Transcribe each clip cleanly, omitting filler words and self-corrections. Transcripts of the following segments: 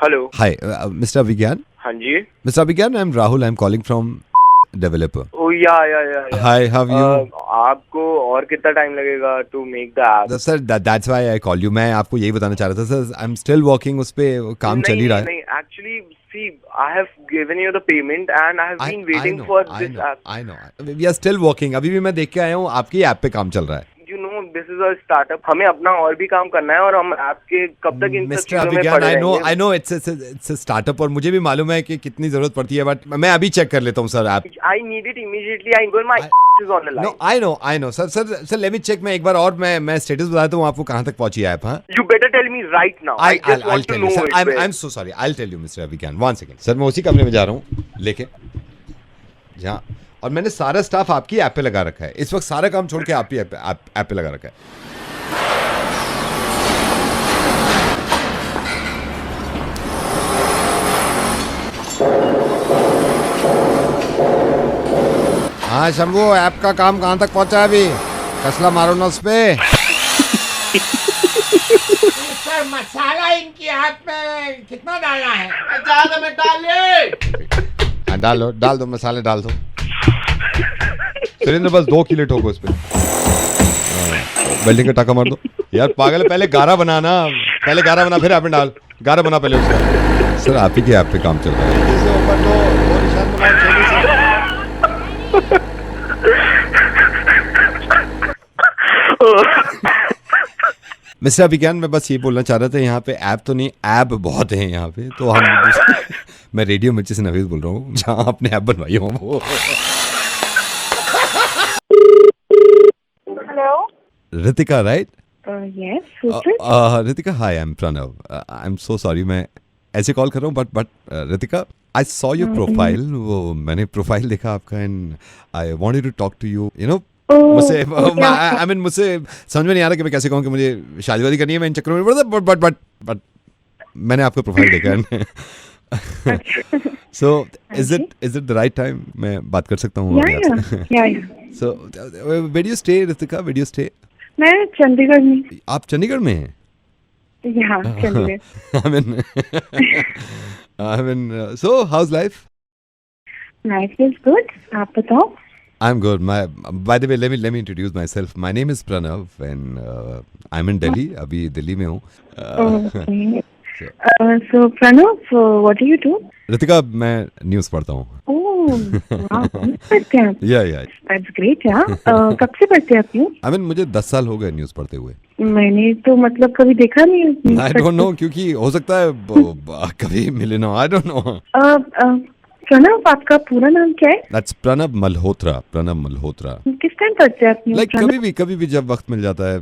Hello. हाय mister Abhigyan. हाँ जी। Mister Abhigyan, I am Rahul, I am calling from developer. Oh yeah hi, how you? आपको और कितना टाइम लगेगा to make the app? Sir that's why I call you. मैं आपको यही बताना चाह रहा था sir, I am still working उस पे, काम चल ही रहा है। नहीं, actually see I have given you the payment and I have been waiting for this app. I know we are still working. अभी भी मैं देख के आया हूँ आपकी ऐप पे काम चल रहा है। You know this is a startup, हमें अपना और भी काम करना है और हम आपके कब तक इन सब मिस्टर चीजों में अभिज्ञान, पड़े रहेंगे? आई नो इट्स स्टार्टअप और मुझे भी मालूम है कि कितनी जरूरत पड़ती है, बट मैं अभी चेक कर लेता हूँ sir app. I need it immediately. I goal my is on the no line. I know sir let me check. मैं एक बार और मैं स्टेटस बताता हूँ आपको कहाँ तक पहुंची ऐप। हाँ, you better tell me right now. I just want to tell no you sir, it. I am so sorry, I will tell you mister Abhigyan, one second sir. मैं उसी कमरे में जा रहा हूँ लेके जहाँ, और मैंने सारा स्टाफ आपकी ऐप पे लगा रखा है इस वक्त। सारा काम छोड़ के आपकी ऐप पे लगा रखा है। हाँ शंभू, ऐप का काम कहाँ तक पहुँचा है अभी? कसला मारो ना उस पे। सर मसाला इनकी ऐप में कितना डालना है? ज्यादा में डालिए। डाल दो मसाले डाल दो। सुरेंद्र बस 2 किलो ठोको उस पे। वेल्डिंग का टाका मार दो यार, पागल है। पहले गारा बनाना, पहले गारा बना फिर ऐप में डाल। गारा बना पहले उसका। सर आप ही के ऐप पे काम चल रहा है। इसे ऊपर दो निशान बनाओ चेनी से। मिस्टर अभिज्ञान, मैं बस ये बोलना चाह रहा था, यहाँ पे ऐप तो नहीं, ऐप बहुत हैं यहाँ पे, तो हम मैं रेडियो मिर्ची से नवीद बोल रहा हूँ, जहाँ आपने ऐप बनवाई हो वो। Hello. Ritika right? Yes. Who's this? Ritika hi, I am Pranav. I am so sorry मैं ऐसे कॉल कर रहा हूँ, but Ritika I saw your profile. वो मैंने प्रोफाइल देखा आपका and I wanted to talk to you. You know मुझसे आई मीन मुझसे समझ में नहीं आ रहा कि मैं कैसे कहूँ कि मुझे शादी वादी करनी है। मैं इन चक्करों में पड़ रहा, बट मैंने आपका प्रोफाइल देखा। So is it the right time? मैं बात कर सकता हूँ? Yeah. So where do you stay Ritika, where do you stay? मैं चंडीगढ़ में। आप चंडीगढ़ में हैं? यहाँ Chandigarh. I mean, so how's life? Life is good. आप बताओ। I'm good. By the way, let me introduce myself. My name is Pranav and I'm in Delhi. अभी दिल्ली में हूँ। Okay. So Pranav, what do you do? Ritika, मैं news पढ़ता हूँ। Oh, wow. News पढ़ते हैं आप? Yeah. That's great, yeah. कब से पढ़ते हैं आप न्यूज़? I mean, मुझे 10 साल हो गए न्यूज़ पढ़ते हुए। मैंने तो मतलब कभी देखा नहीं है। I don't know, क्योंकि हो सकता है कभी मिले ना। I don't know. प्रणव, आपका पूरा नाम क्या है? That's प्रणव मल्होत्रा। प्रणव मल्होत्रा। किस टाइम पढ़ते हैं आप न्यूज़? Like कभी भी जब वक्त मिल जाता है,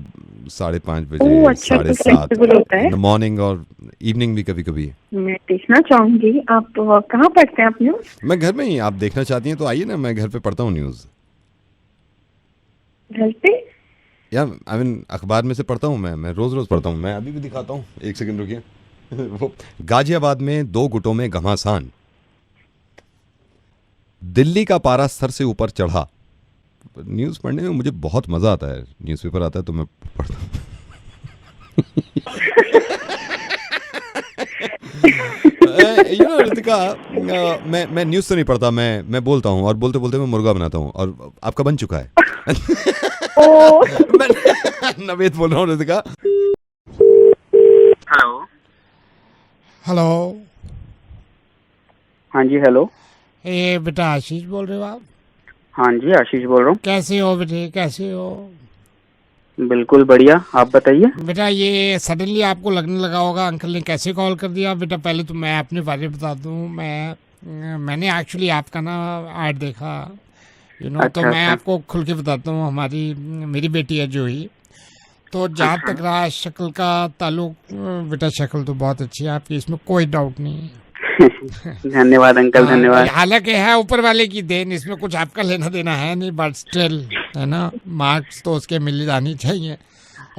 5:30 बजे, ओह, अच्छा, तो 7:30 flexible होता है। मॉर्निंग और इवनिंग भी कभी। मैं देखना चाहूंगी। आप कहाँ पढ़ते हैं आप न्यूज़? मैं घर में ही। आप देखना चाहती हैं तो आइए ना, मैं घर पे पढ़ता हूँ न्यूज़। घर पे? या आई मीन अखबार में से पढ़ता हूँ मैं रोज पढ़ता हूँ। मैं अभी भी दिखाता हूँ, एक सेकंड रुकिए। वो गाजियाबाद में 2 गुटों में घमासान, दिल्ली का पारा सर से ऊपर चढ़ा। न्यूज़ पढ़ने में मुझे बहुत मज़ा आता है। न्यूज़पेपर आता है तो मैं पढ़ता हूँ। रितिका, मैं न्यूज़ तो नहीं पढ़ता, मैं बोलता हूँ और बोलते बोलते मैं मुर्गा बनाता हूँ, और आपका बन चुका है। मैं नवेद बोल रहा हूँ रितिका। हेलो। हाँ जी। हेलो। ये बेटा आशीष बोल रहे हो आप? हाँ जी, आशीष बोल रहा हूँ। कैसे हो बेटे, कैसे हो? बिल्कुल बढ़िया, आप बताइए। बेटा ये सडनली आपको लगने लगा होगा अंकल ने कैसे कॉल कर दिया। बेटा पहले तो मैं अपने बारे में बता दूं, मैंने एक्चुअली आपका ना ऐड देखा, तो मैं आपको खुल के बताता हूँ। मेरी बेटी है जूही, तो जहाँ तक रहा शक्ल का ताल्लुक, बेटा शक्ल तो बहुत अच्छी है आपकी, इसमें कोई डाउट नहीं है। धन्यवाद अंकल, धन्यवाद। हालांकि है ऊपर वाले की देन, इसमें कुछ आपका लेना देना है नहीं, बट स्टिल है ना, मार्क्स तो उसके मिल जानी चाहिए।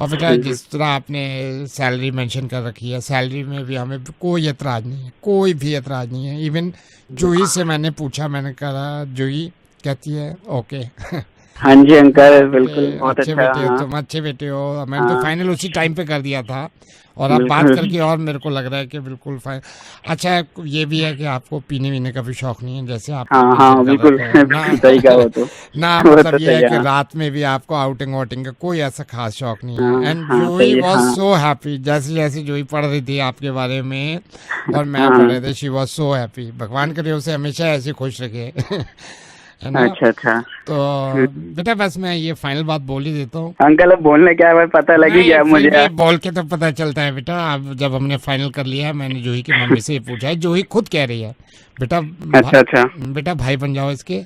और बेटा जिस तरह आपने सैलरी मेंशन कर रखी है, सैलरी में भी हमें कोई एतराज़ नहीं है, कोई भी एतराज़ नहीं है। इवन जूही से मैंने पूछा, मैंने कहा जूही कहती है ओके। हाँ जी अंकल, बिल्कुल बहुत अच्छे अच्छा। बेटे हो हाँ तुम, अच्छे बेटे हो। मैंने तो हाँ फाइनल उसी टाइम पे कर दिया था, और अब बात बिल्कुल। करके और मेरे को लग रहा है कि बिल्कुल फाइन। अच्छा, ये भी है कि आपको पीने वीने का भी शौक नहीं है, जैसे आपने हाँ मेंशन हाँ कर बिल्कुल। रखा है ना। सही कहा वो तो। ना वो मतलब तो ये सही है है। कि हाँ रात में भी आपको आउटिंग वाउटिंग का कोई ऐसा खास शौक नहीं हाँ है। एंड हाँ जूही सही है। वॉज हाँ सो हैप्पी, जैसे जैसे जूही पढ़ रही थी आपके बारे में और मैं पढ़ हाँ। रहे थे, शी वॉज सो हैप्पी। भगवान करे उसे हमेशा ऐसे खुश रखे। है ना। अच्छा अच्छा। तो बेटा बस मैं ये फाइनल बात बोल ही देता हूँ। अंकल अब बोलने क्या है भाई, पता लग ही नहीं, गया फिर मुझे। भी बोल के तो पता चलता है बेटा। अब जब हमने फाइनल कर लिया है, मैंने जूही की मम्मी से ये पूछा है, जूही खुद कह रही है बेटा अच्छा अच्छा। बेटा भाई बन जाओ इसके।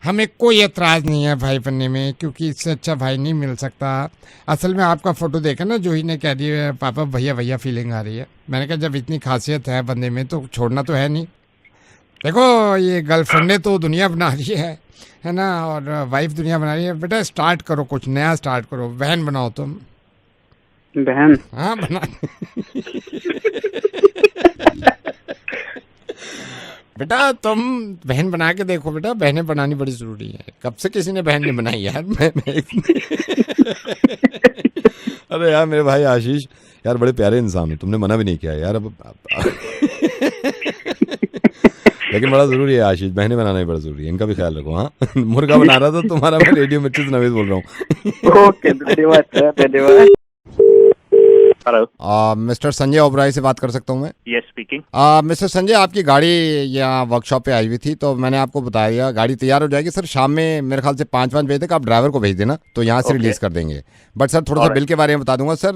हमें कोई एतराज नहीं है भाई बनने में, क्योंकि इससे अच्छा भाई नहीं मिल सकता। असल में आपका फोटो देखा ना, जूही ने कह दिया पापा भैया भैया फीलिंग आ रही है। मैंने कहा जब इतनी खासियत है बंदे में तो छोड़ना तो है नहीं। देखो ये गर्लफ्रेंडें तो दुनिया बना रही है ना, और वाइफ दुनिया बना रही है। बेटा स्टार्ट करो, कुछ नया स्टार्ट करो, बहन बनाओ तुम। बहन? हाँ बना। बेटा तुम बहन बना के देखो बेटा, बहनें बनानी बड़ी जरूरी है। कब से किसी ने बहन नहीं बनाई यार। मैं अरे यार मेरे भाई आशीष, यार बड़े प्यारे इंसान हो, तुमने मना भी नहीं किया यार। अब लेकिन बड़ा जरूरी है आशीष, बहनें बनाना भी बड़ा जरूरी है, इनका भी ख्याल रखो। हाँ मुर्गा बना रहा था तुम्हारा, मैं रेडियो मिर्ची से नवेद बोल रहा हूँ। ओके, धन्यवाद सर, धन्यवाद। हेलो, मिस्टर संजय ओबराय से बात कर सकता हूँ मैं? Yes speaking. मिस्टर संजय, आपकी गाड़ी यहाँ वर्कशॉप पे आई हुई थी, तो मैंने आपको बता दिया गाड़ी तैयार हो जाएगी सर। शाम में मेरे ख्याल से 5 बजे तक आप ड्राइवर को भेज देना, तो यहाँ से रिलीज कर देंगे। बट सर थोड़ा सा बिल के बारे में बता दूंगा सर।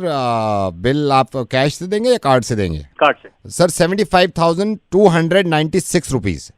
बिल आप कैश से देंगे या कार्ड से देंगे? कार्ड से। Sir 75,296 rupees.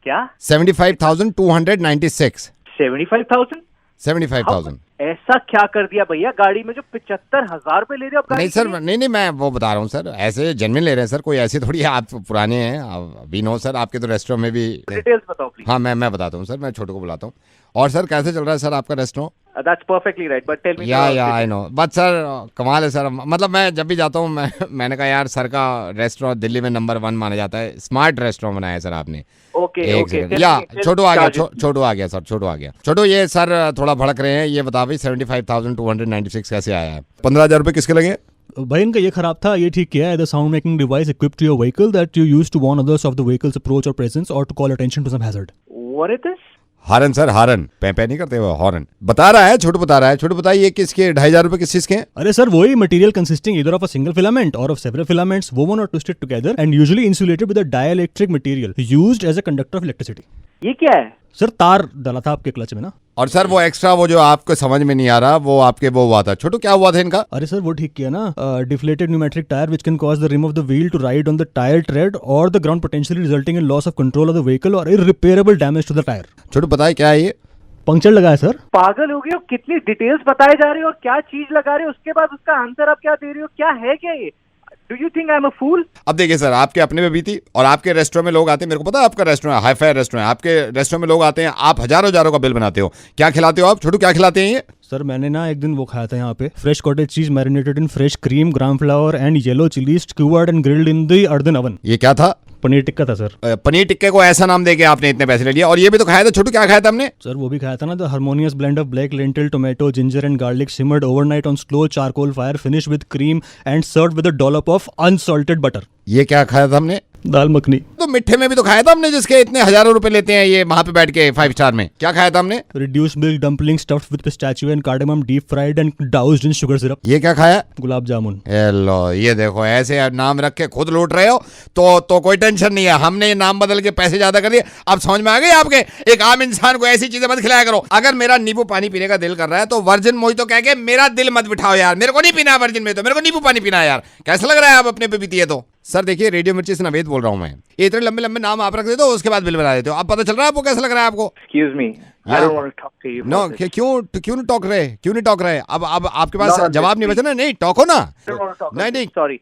क्या? 75,296। 75,000? 75,000। ऐसा क्या कर दिया भैया, गाड़ी में जो 75,000 रुपए ले रहे हो आप गाड़ी नहीं सर, के लिए? नहीं मैं वो बता रहा हूँ सर, ऐसे जेन्युइन ले रहे हैं सर, कोई ऐसी थोड़ी है। आप पुराने हैं, अभी नो सर, आपके तो रेस्टोरेंट में भी। डिटेल्स बताओ प्लीज। हाँ मैं बताता हूँ सर, मैं छोटू को बुलाता हूँ। और सर कैसे चल रहा है सर आपका restaurant? That's perfectly right, but tell me. Yeah I no, but sir कमाल है सर। मतलब मैं जब भी जाता हूँ मैंने कहा यार सर का रेस्टोरेंट दिल्ली में नंबर 1 माना जाता है। स्मार्ट रेस्टोरेंट बनाया है सर आपने। ओके एक ओके। सेकंड, या छोटू आ गया, छोटू आ गया सर, छोटू आ गया। छोटू ये सर थोड़ा भड़क रहे हैं, ये बता भाई 75,296 कैसे आया है? 15,000 रुपए किसके लगे? भाई इनका ये खराब था, ये ठीक किया है। The sound making device equipped to your vehicle that you use to warn others of the vehicles approach और प्रेजेंस और to call attention to some hazard. What is this? Horn sir, horn पे नहीं करते वो, horn बता रहा है। छोटू बता रहा है। छोटू बताइए ये किसके 2,500 रुपए किस चीज के हैं? अरे सर वही material consisting either of a single filament or of several filaments woven or twisted together and usually insulated with a dielectric material used as a conductor of electricity। ये क्या है? सर तार डाला था आपके क्लच में ना। और सर वो एक्स्ट्रा वो जो आपको समझ में नहीं आ रहा, वो आपके वो हुआ था। छोटू क्या हुआ था इनका? अरे सर वो ठीक किया ना। Deflated pneumatic tyre which can cause the rim of the wheel to ride on the tire tread or the ground potentially resulting in loss of control of the vehicle or irreparable damage to the tire। छोटू बताए क्या है ये? Puncture लगा है sir. पागल हो गए हो, कितनी डिटेल्स बताए जा रही हो और क्या चीज लगा रहे हो, उसके बाद उसका आंसर आप क्या दे रही हो? क्या है क्या ये? Do you think I am a fool? अब देखिए सर, आपके अपने में बीती और आपके रेस्टोरेंट में लोग आते हैं। मेरे को पता है आपका रेस्टोरेंट हाई फाई रेस्टोरेंट है, आपके रेस्टोरेंट में लोग आते हैं, आप हजारों हजारों का बिल बनाते हो। क्या खिलाते हो आप छोटू, क्या खिलाते हैं ये? सर मैंने ना एक दिन वो खाया था यहाँ पे, fresh cottage cheese marinated in fresh cream, gram flour and yellow chillies skewered and grilled in the earthen oven. ये क्या था? पनीर टिक्का था सर। पनीर टिक्के को ऐसा नाम देके आपने इतने पैसे ले लिया। और ये भी तो खाया था छोटू, क्या खाया था हमने? सर वो भी खाया था ना, the harmonious blend of black lentil, tomato, ginger and garlic simmered overnight on slow charcoal fire, finish with cream and served with a dollop of unsalted butter. ये क्या खाया था हमने? दाल मखनी। तो मिठे में भी तो खाया था हमने, जिसके इतने हजारों रुपए लेते हैं ये वहां पे बैठ के 5 स्टार में। क्या खाया था हमने? Reduced milk dumpling stuffed with pistachio and cardamom, deep fried and doused in sugar syrup. ये क्या खाया? गुलाब जामुन। लो ये देखो, ऐसे नाम रख के खुद लूट रहे हो तो कोई टेंशन नहीं है। हमने ये नाम बदल के पैसे ज्यादा कर दिए। अब समझ में आ गई आपके? एक आम इंसान को ऐसी चीजें मत खिलाया करो। अगर मेरा नींबू पानी पीने का दिल कर रहा है तो वर्जिन मोहितो कह के मेरा दिल मत बिठाओ यार। मेरे को नहीं पीना वर्जिन में, तो मेरे को नींबू पानी पीना है यार। कैसा लग रहा है आप अपने पे पीती है तो? सर देखिए, रेडियो मिर्ची से नवेद बोल रहा हूँ मैं। ये इतने लंबे लंबे नाम आप रख देते हो, उसके बाद बिल बना देते हो। अब पता चल रहा है आपको? कैसा लग रहा है आपको? Excuse me, I don't want to talk to you. No, क्यों नहीं टॉक रहे? क्यों नहीं टॉक रहे? अब आपके पास जवाब नहीं बचा ना? नहीं टॉको ना। नहीं सॉरी।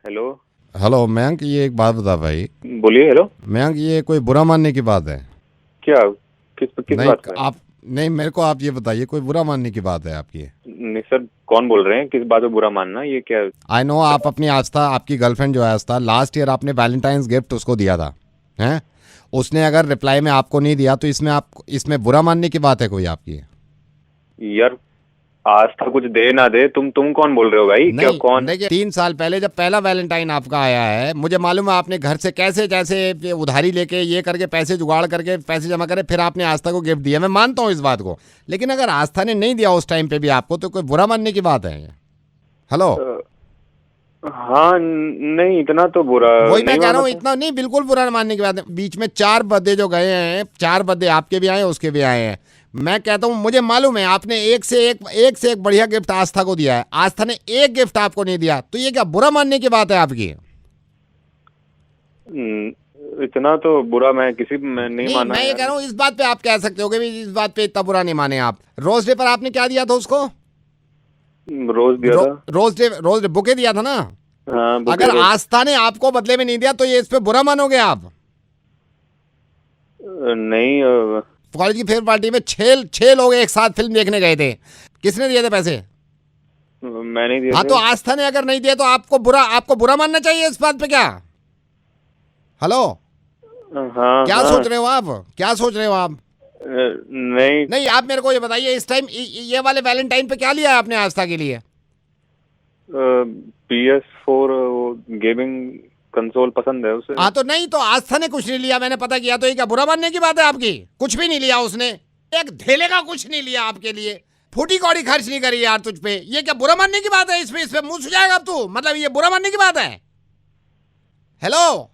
हेलो हेलो मयंक, ये एक बात बता भाई। बोलिए। हेलो मयंक, ये कोई बुरा मानने की बात है? क्या? किस नहीं बात का? आप नहीं, मेरे को आप ये बताइए, कोई बुरा मानने की बात है आपकी? नहीं सर, कौन बोल रहे हैं? किस बात में बुरा मानना? ये क्या? आई नो, आप अपनी आस्था, आपकी गर्लफ्रेंड जो है आस्था, लास्ट ईयर आपने वैलेंटाइंस गिफ्ट उसको दिया था, हैं? उसने अगर रिप्लाई में आपको नहीं दिया तो इसमें बुरा मानने की बात है कोई आपकी? यार आस्था कुछ दे ना दे, तुम कौन बोल रहे हो भाई? क्या कौन? देखिए 3 साल पहले जब पहला वैलेंटाइन आपका आया है, मुझे मालूम है आपने घर से कैसे कैसे उधारी लेके ये करके पैसे जुगाड़ करके पैसे जमा करे फिर आपने आस्था को गिफ्ट दिया, मैं मानता हूँ इस बात को। लेकिन अगर आस्था ने नहीं दिया उस टाइम पे भी आपको तो कोई बुरा मानने की बात है? हेलो। हाँ नहीं इतना तो बुरा वही मैं कह रहा हूँ, इतना नहीं, बिल्कुल बुरा मानने की बात है। बीच में 4 बर्थडे जो गए हैं, 4 बर्थडे आपके भी आए उसके भी आए हैं। मैं कहता हूँ मुझे मालूम है आपने एक से एक बढ़िया गिफ्ट आस्था को दिया है, आस्था ने एक गिफ्ट आपको नहीं दिया, तो ये क्या बुरा मानने की बात है आपकी? इतना तो बुरा मैं किसी में नहीं माना। मैं ये कह रहा हूँ इस बात पे आप कह सकते हो कि इस बात पे इतना बुरा नहीं माने आप। रोज डे पर आपने क्या दिया था उसको? रोज दिया था। रोज डे बुके दिया था ना? हाँ, अगर आस्था ने आपको बदले में नहीं दिया तो ये इस पे बुरा मानोगे आप? नहीं कॉलेज की फेयर पार्टी में 6 लोग एक साथ फिल्म देखने गए थे, किसने दिए थे पैसे? मैंने दिया। हाँ तो आस्था ने अगर नहीं दिया तो आपको बुरा मानना चाहिए इस बात पे क्या? हेलो। हाँ क्या सोच रहे हो आप? क्या सोच रहे हो आप? नहीं आप मेरे को ये बताइए इस टाइम ये वाले वैलेंटाइन पे क्या लिया है आपने आस्था के लिए? PS4 गेमिंग कंसोल पसंद है उसे। हाँ तो नहीं, तो आस्था ने कुछ नहीं लिया, मैंने पता किया, तो ये क्या बुरा मानने की बात है आपकी? कुछ भी नहीं लिया उसने, एक धेले का कुछ नहीं लिया आपके लिए, फूटी कौड़ी खर्च नहीं करी यार तुझ पे, ये क्या बुरा मानने की बात है? इसमें मुंह सुझाएगा अब तू? मतलब ये बुरा मानने की बात है? हेलो।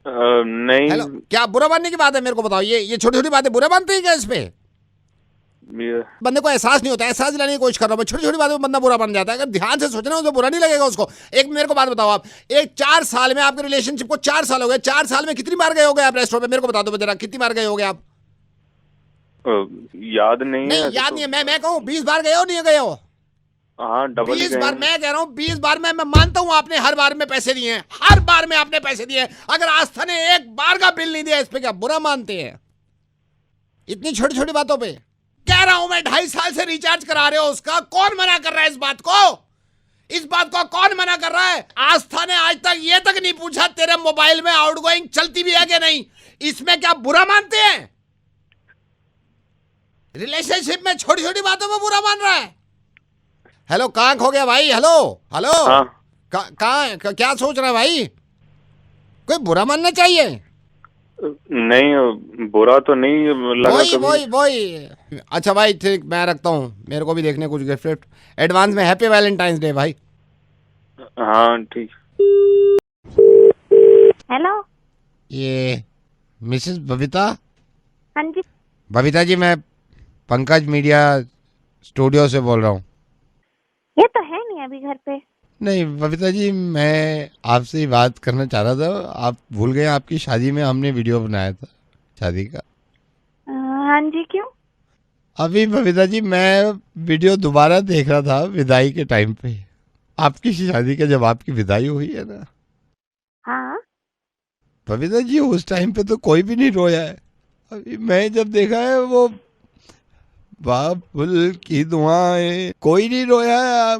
नहीं। हेलो, क्या बुरा मानने की बात है मेरे को बताओ? ये छोटी छोटी बातें बुरा मानते हैं क्या इस पे? बंदे को एहसास नहीं होता, एहसास दिलाने की कोशिश कर रहा हूँ मैं। छोटी छोटी बातों में बंदा बुरा बन जाता है। अगर ध्यान से सोचना तो बुरा नहीं लगेगा उसको। एक मेरे को बात बताओ, आप एक 4 साल में आपके रिलेशनशिप को 4 साल हो गए, 4 साल में कितनी बार गए होगे आप रेस्टोरेंट पे? मेरे को बता दो जरा, कितनी बार गए होगे आप? याद नहीं है। याद नहीं है? मैं कहूँ 20 बार गए हो, नहीं गए हो? हाँ डबल 20 बार। मैं कह रहा हूँ 20 बार में मैं मानता हूँ आपने हर बार में पैसे दिए हैं, हर बार में आपने पैसे दिए। अगर आस्था ने एक बार का बिल नहीं दिया, इस पे क्या बुरा मानते हैं? इतनी छोटी छोटी बातों पे कह रहा हूं मैं। 2.5 साल से रिचार्ज करा रहे हो उसका, कौन मना कर रहा है इस बात को? इस बात को कौन मना कर रहा है? आस्था ने आज तक ये तक नहीं पूछा तेरे मोबाइल में आउटगोइंग चलती भी है कि नहीं, इसमें क्या बुरा मानते हैं? रिलेशनशिप में छोटी छोटी बातों में बुरा मान रहा है। हेलो, कहां खो गया भाई? Hello hello. कहां क्या सोच रहा है भाई? कोई बुरा मानना चाहिए? नहीं बुरा तो नहीं लगा। वही। अच्छा भाई ठीक, मैं रखता हूँ, मेरे को भी देखने कुछ गिफ्ट एडवांस में। हैप्पी वैलेंटाइंस डे भाई। हाँ ठीक। हेलो, ये मिसेस बबीता? हाँ जी। बबीता जी, मैं पंकज मीडिया स्टूडियो से बोल रहा हूँ। ये तो है नहीं अभी घर पे। नहीं बबीता जी, मैं आपसे ही बात करना चाह रहा था। आप भूल गए आपकी शादी में हमने वीडियो बनाया था शादी का। हाँ जी, क्यों? अभी बबीता जी मैं वीडियो दोबारा देख रहा था विदाई के टाइम पे, आपकी शादी का, जब आपकी विदाई हुई है ना। हाँ बबीता जी उस टाइम पे तो कोई भी नहीं रोया है। अभी मैं जब देखा है वो बाबुल की दुआएं, कोई नहीं रोया है,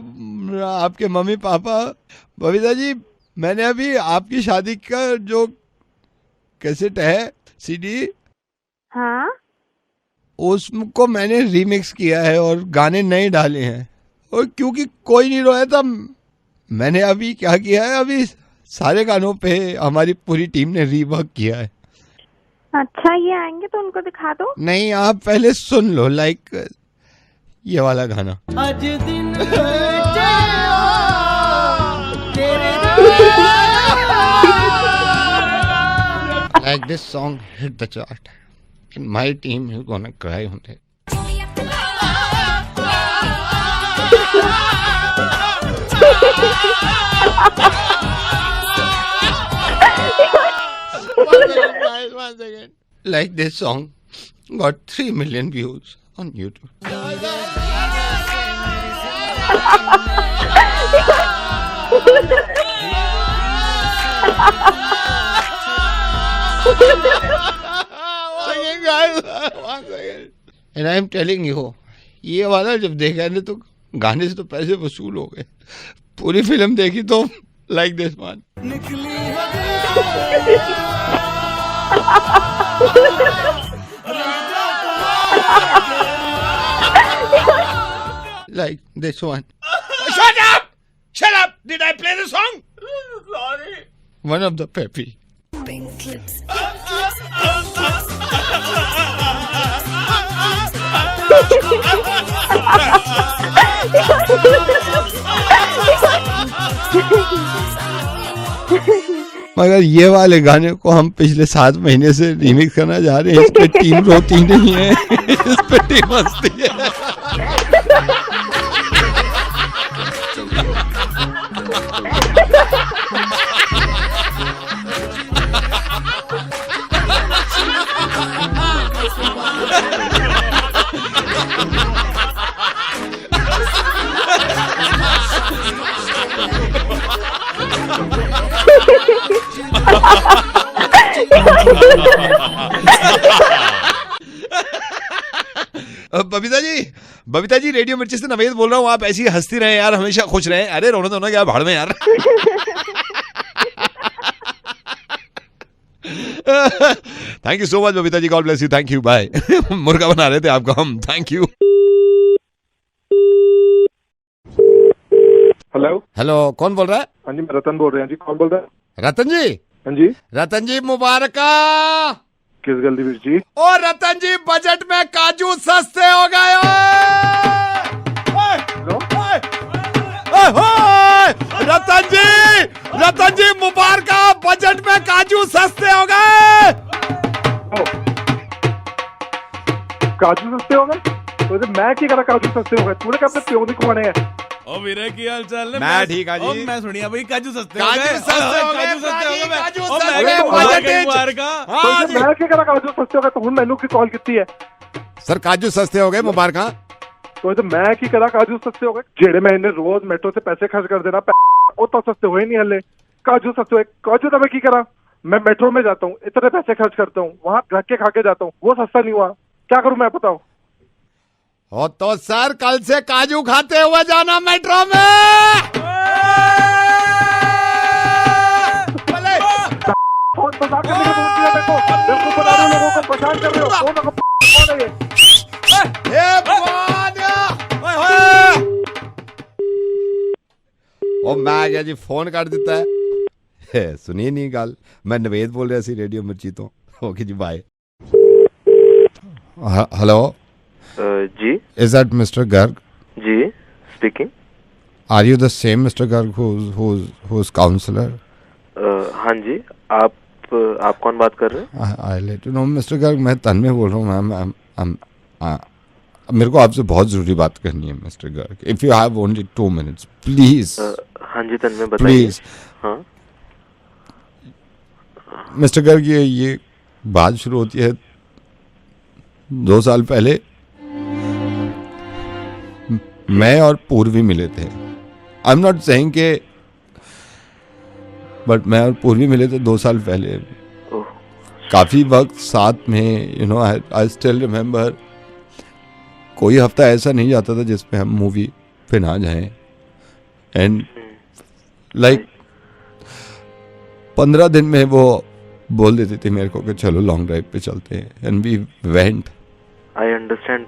आपके मम्मी पापा। बबीता जी मैंने अभी आपकी शादी का जो कैसेट है CD, हाँ, उसको मैंने रीमिक्स किया है और गाने नए डाले हैं, और क्योंकि कोई नहीं रोया था मैंने अभी क्या किया है, अभी सारे गानों पे हमारी पूरी टीम ने रीवर्क किया है। अच्छा, ये आएंगे तो उनको दिखा दो। नहीं, आप पहले सुन लो, लाइक ये वाला गाना। आज दिन like this song hit the chart and my team is gonna cry on it. One second. Like this song got 3 million views on YouTube. One second. And I am telling you, ये वाला जब देखा ने तो गाने से तो पैसे वसूल हो गए। पूरी फिल्म देखी तो like this one. Like this one. Shut up! Shut up! Did I play the song? Sorry. One of the Peppy. मगर ये वाले गाने को हम पिछले 7 महीने से रीमिक्स करना जा रहे हैं. इस पे टीम रोती नहीं है, इस पे टीम हंसती है. बबीता जी रेडियो मिर्ची से नवेद बोल रहा हूँ. आप ऐसी ही हंसती रहे यार, हमेशा खुश रहे. अरे रोना धोना क्या भाड़ में यार. Thank you so much Babita ji, God bless you. Thank you, bye. मुर्गा बना रहे थे आपको हम. Thank you. हेलो हेलो, कौन बोल रहा है? हाँ जी, मैं रतन बोल रहे हैं जी. कौन बोल रहा है? रतन जी. हाँ जी. रतन जी मुबारक. किस गलती वीर जी? और रतन जी बजट में काजू सस्ते हो गए. रतन जी मुबारक, बजट में काजू सस्ते हो गए. काजू सस्ते हो गए? तो मैं क्या करा काजू सस्ते हो गए? तूने कहा अपने प्यो नहीं खुआने हैं. ओ वीरे की हाल चाल है? मैं ठीक है जी. मैं सुनिया भाई काजू सस्ते हो गए. मैं क्या करा काजू सस्ते हो गए? तो हूं मैनू की कॉल की है सर. काजू सस्ते हो गए, मुबारक. तो मैं की करा काजू सस्ते हो गए? जेड़े महीने रोज मेट्रो से पैसे खर्च कर देना वो तो सस्ते हुए नहीं हले. काजू सस्ते हुए? काजू तो मैं की करा? मैं मेट्रो में जाता हूँ, इतने पैसे खर्च करता हूँ, वहाँ धक्के खा के जाता हूँ, वो सस्ता नहीं हुआ. क्या करूँ मैं, बताओ. हो तो सर कल से काजू खाते हुए जाना मेट्रो में. लोगों को परेशान कर रहे हो. ओ मैं क्या जी फोन कर देता है. सुनिए नहीं गल, मैं नवेद बोल रहा सी रेडियो मिर्ची तो. Okay ji, bye. Hello ji. Is that Mr. Garg? Ji, speaking. Are you the same Mr. Garg who's counselor? हाँ जी. आप कौन बात कर रहे हैं? I let you know, Mr. Garg, मैं तन्मय बोल रहा हूँ. मैम, मेरे को आपसे बहुत जरूरी बात करनी है mister Garg. If you have only 2 minutes, please. हाँ जी तन्मय, बताइए. Please. हाँ. मिस्टर गर्ग, ये बात शुरू होती है 2 साल पहले. मैं और पूर्वी मिले थे. आई एम नॉट सेइंग के, बट मैं और पूर्वी मिले थे 2 साल पहले. काफी वक्त साथ में, you know, I still remember. कोई हफ्ता ऐसा नहीं जाता था जिसमें हम मूवी पे ना जाएं. एंड लाइक 15 दिन में वो बोल देती थी मेरे को कि चलो लॉन्ग ड्राइव पे चलते हैं. And we went. I understand.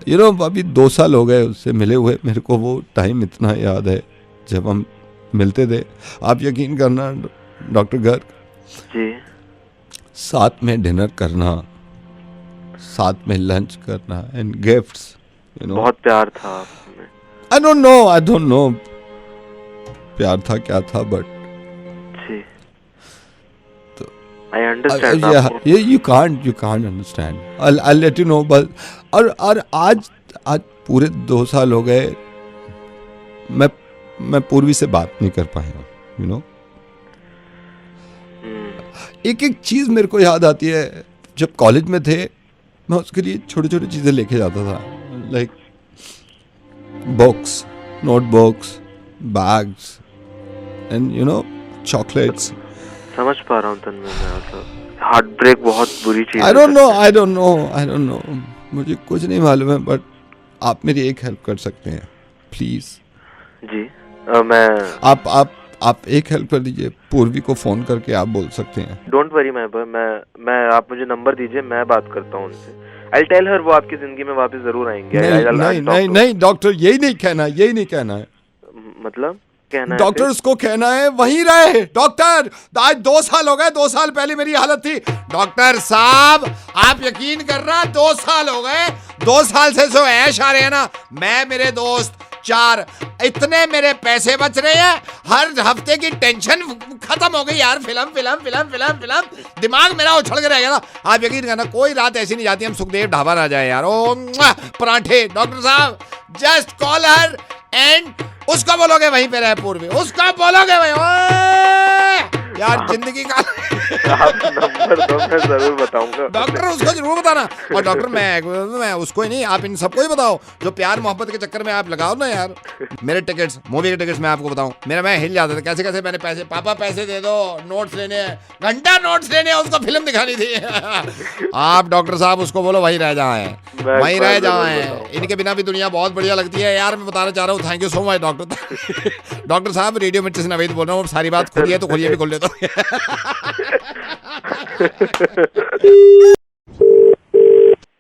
You know, अभी 2 साल हो गए उससे मिले हुए. मेरे को वो टाइम इतना याद है जब हम मिलते थे. आप यकीन करना डॉक्टर गर्ग जी, साथ में डिनर करना, साथ में लंच करना एंड गिफ्ट्स, यू नो. बहुत प्यार था आपने. आई डोंट नो प्यार था क्या था, but I understand. You can't understand. I'll let you know. But और आज पूरे 2 साल हो गए मैं पूर्वी से बात नहीं कर पाया. यू नो, एक चीज मेरे को याद आती है. जब कॉलेज में थे मैं उसके लिए छोटी छोटी चीजें लेके जाता था. Like books, notebooks, bags and you know chocolates. समझ पा रहा हूँ तन्मय. मैं मतलब हार्ट ब्रेक बहुत बुरी चीज है. I don't know. मुझे कुछ नहीं मालूम है, बट आप मेरी एक हेल्प कर सकते हैं प्लीज. जी. मैं आप एक हेल्प कर दीजिए, पूर्वी को फोन करके आप बोल सकते हैं। डोंट वरी माय बॉय, मैं आप मुझे नंबर दीजिए, मैं बात करता हूँ उनसे। आई टेल हर वो आपकी जिंदगी में वापस जरूर आएंगे। नहीं डॉक्टर, यही नहीं कहना है। मतलब कहना है डॉक्टर उसको कहना है वहीं रहे। डॉक्टर आज 2 साल हो गए, 2 साल पहले मेरी हालत थी। डॉक्टर साहब आप यकीन करना 2 साल हो गए, 2 साल से जो ऐश आ रहे हैं ना, मैं मेरे दोस्त 4, इतने मेरे पैसे बच रहे हैं, हर हफ्ते की टेंशन खत्म हो गई यार। फिल्म दिमाग मेरा उछल के रह गया था। आप यकीन करना कोई रात ऐसी नहीं जाती हम सुखदेव ढाबा ना जाए यार। ओ पराठे। डॉक्टर साहब जस्ट कॉल हर एंड उसका बोलोगे वहीं पे रहे पूर्वी, उसका बोलोगे वहीं। यार जिंदगी का आप नंबर दो, मैं जरूर बताऊंगा। डॉक्टर उसको जरूर बताना। और डॉक्टर मैं उसको ही नहीं, आप इन सबको ही बताओ जो प्यार मोहब्बत के चक्कर में आप लगाओ ना यार। मेरे टिकट्स, मूवी के टिकट्स मैं आपको बताऊं, मैं हिल जाता था कैसे कैसे। मैंने पैसे, पापा पैसे दे दो, नोट्स लेने हैं, घंटा नोट्स लेने हैं, उसको फिल्म दिखानी थी। आप डॉक्टर साहब उसको बोलो वहीं रह जाए, वहीं रह जाए। इनके बिना भी दुनिया बहुत बढ़िया लगती है यार। मैं बताना चाह रहा हूँ, thank you so much doctor. Doctor साहब रेडियो मिर्ची से नवीद बोल रहा हूँ, सारी बात खुली है तो खुली भी खोल लेता हूँ।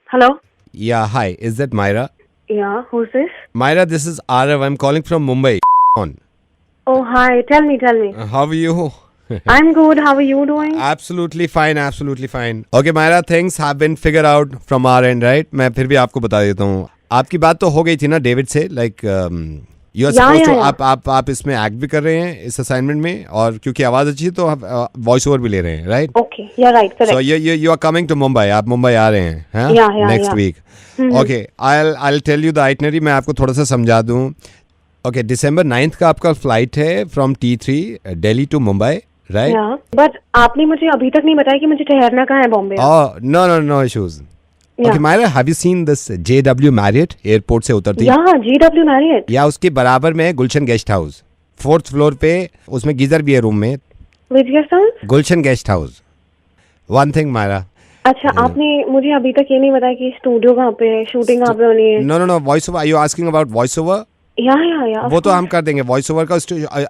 Hello? Yeah, hi. Is that Myra? Yeah, who's this? Myra, this is Arav. I'm calling from Mumbai. On. Oh, hi. Tell me. How are you? I'm good. How are you doing? Absolutely fine. Okay, Myra, things have been figured out from our end, right? मैं फिर भी आपको बता देता हूँ। आपकी बात तो हो गई थी ना डेविड से, like you are supposed to, आप इसमें एक्ट भी कर रहे हैं इस असाइनमेंट में, और क्योंकि आवाज अच्छी है तो आप वॉइस ओवर भी ले रहे हैं, right? Okay, you are right, correct. So you are coming to Mumbai, आप मुंबई आ रहे हैं, हाँ, next week. Okay, I tell you the itinerary, मैं आपको थोड़ा सा समझा दूं। ओके, December 9th का आपका फ्लाइट है from T3 Delhi to Mumbai, right? But आपने मुझे अभी तक नहीं बताया कि मुझे ठहरना कहाँ है Bombay. No issues. Okay, Myra, have you seen this JW Marriott airport से उतरती? Yeah, JW Marriott. या उसके बराबर में गुलशन गेस्ट हाउस, 4th फ्लोर पे, उसमें गीजर भी है रूम में। Which guest house? Gulshan guest house. One thing, Myra. अच्छा, आपने मुझे अभी तक ये नहीं बताया कि स्टूडियो कहाँ पे है, शूटिंग कहाँ पे होनी है। No, voice over. Are you asking about voice over? Yeah. वो तो हम कर देंगे वॉइस ओवर का।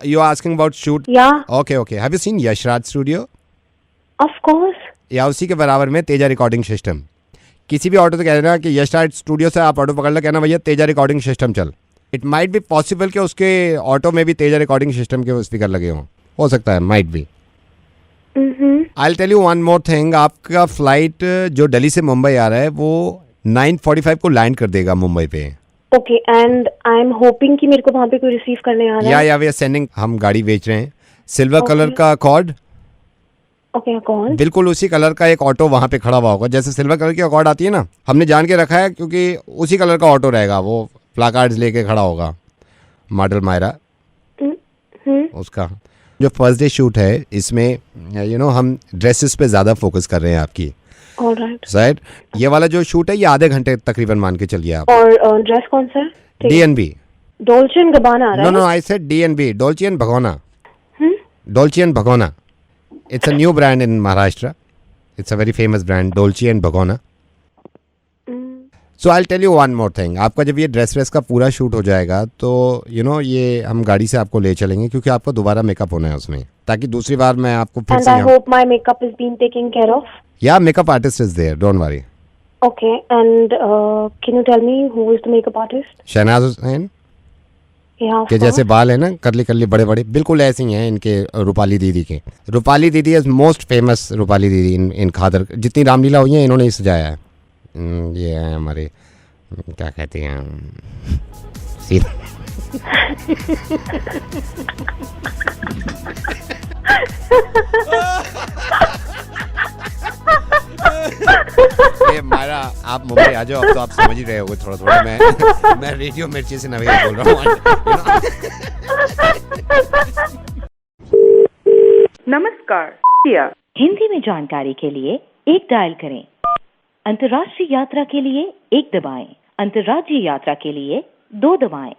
You are asking about shoot? Yeah. Okay. Have you seen Yashraj studio? Of course. या उसी के बराबर में तेजा रिकॉर्डिंग सिस्टम। किसी भी ऑटो से कह देना कि यशराज स्टूडियो से आप ऑटो पकड़ लो, कहना भैया तेजा रिकॉर्डिंग सिस्टम चल। इट माइट बी पॉसिबल कि उसके ऑटो में भी तेजा रिकॉर्डिंग सिस्टम के स्पीकर लगे हों, हो सकता है, might be. I will tell you one more thing, आपका फ्लाइट जो दिल्ली से मुंबई आ रहा है वो 9:45 को लैंड कर देगा मुंबई पे। Okay, and I am hoping कि मेरे को वहाँ पे कोई रिसीव करने आ रहा है। या वी आर सेंडिंग, हम गाड़ी बेच रहे हैं, सिल्वर कलर का अकॉर्ड। ओके, कौन? बिल्कुल उसी कलर का एक ऑटो वहाँ पे खड़ा हुआ होगा, जैसे सिल्वर कलर की अकॉर्ड आती है ना, हमने जान के रखा है क्योंकि उसी कलर का ऑटो रहेगा, वो प्लाकार्ड्स लेके खड़ा होगा, मॉडल मायरा उसका। जो फर्स्ट डे शूट है इसमें हम ड्रेसेस पे ज़्यादा फोकस कर रहे हैं आपकी, राइट? ये वाला जो शूट है ये आधे घंटे तकरीबन मान के चलिए आप। और ड्रेस कौन सा? DNB, Dolce and Gabbana. No I said DNB, Dolce and भगोना। डोल्चे एंड भगोना, it's a new brand in Maharashtra. It's a very famous brand, Dolce and Gabbana. So I'll tell you one more thing. आपका जब ये dress का पूरा shoot हो जाएगा तो ये हम गाड़ी से आपको ले चलेंगे, क्योंकि आपको दोबारा मेकअप होना है उसमें, ताकि दूसरी बार मैं आपको फिर से। And I hope my makeup is being taken care of. Yeah, makeup artist is there. Don't worry. Okay, and can you tell me who is the makeup artist? Shehnaaz Hussain के जैसे बाल है ना, करली बड़े बड़े, बिल्कुल ऐसे ही हैं इनके रूपाली दीदी के। रूपाली दीदी इज मोस्ट फेमस, रूपाली दीदी इन खादर, जितनी रामलीला हुई है इन्होंने ही सजाया है। ये है हमारे, क्या कहते हैं, मारा आप मुंबई आ जाओ, अब तो आप समझ ही रहे होगे थोड़ा। मैं रेडियो मिर्ची से नवीन बोल रहा हूँ। नमस्कार, हिंदी में जानकारी के लिए 1 डायल करें। अंतर्राष्ट्रीय यात्रा के लिए 1 दबाएं। अंतर्राज्यीय यात्रा के लिए 2 दबाएं।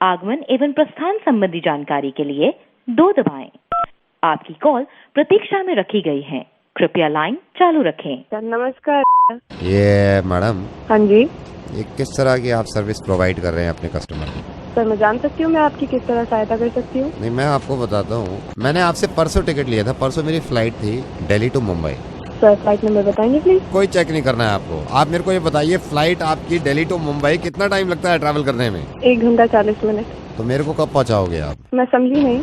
आगमन एवं प्रस्थान संबंधी जानकारी के लिए 2 दबाएं। आपकी कॉल प्रतीक्षा में रखी गई है, कृपया लाइन चालू रखें। नमस्कार। ये मैडम, हाँ जी, ये किस तरह की आप सर्विस प्रोवाइड कर रहे हैं अपने कस्टमर को? सर मैं जान सकती हूँ मैं आपकी किस तरह सहायता कर सकती हूँ? नहीं, मैं आपको बताता हूँ, मैंने आपसे परसों टिकट लिया था। परसों मेरी फ्लाइट थी Delhi to Mumbai. Sir flight number बताएंगे प्लीज? कोई चेक नहीं करना है आपको। आप मेरे को ये बताइए, फ्लाइट आपकी दिल्ली टू मुंबई कितना टाइम लगता है ट्रैवल करने में? 1 घंटा 40 मिनट। तो मेरे को कब पहुँचाओगे आप? मैं समझी नहीं।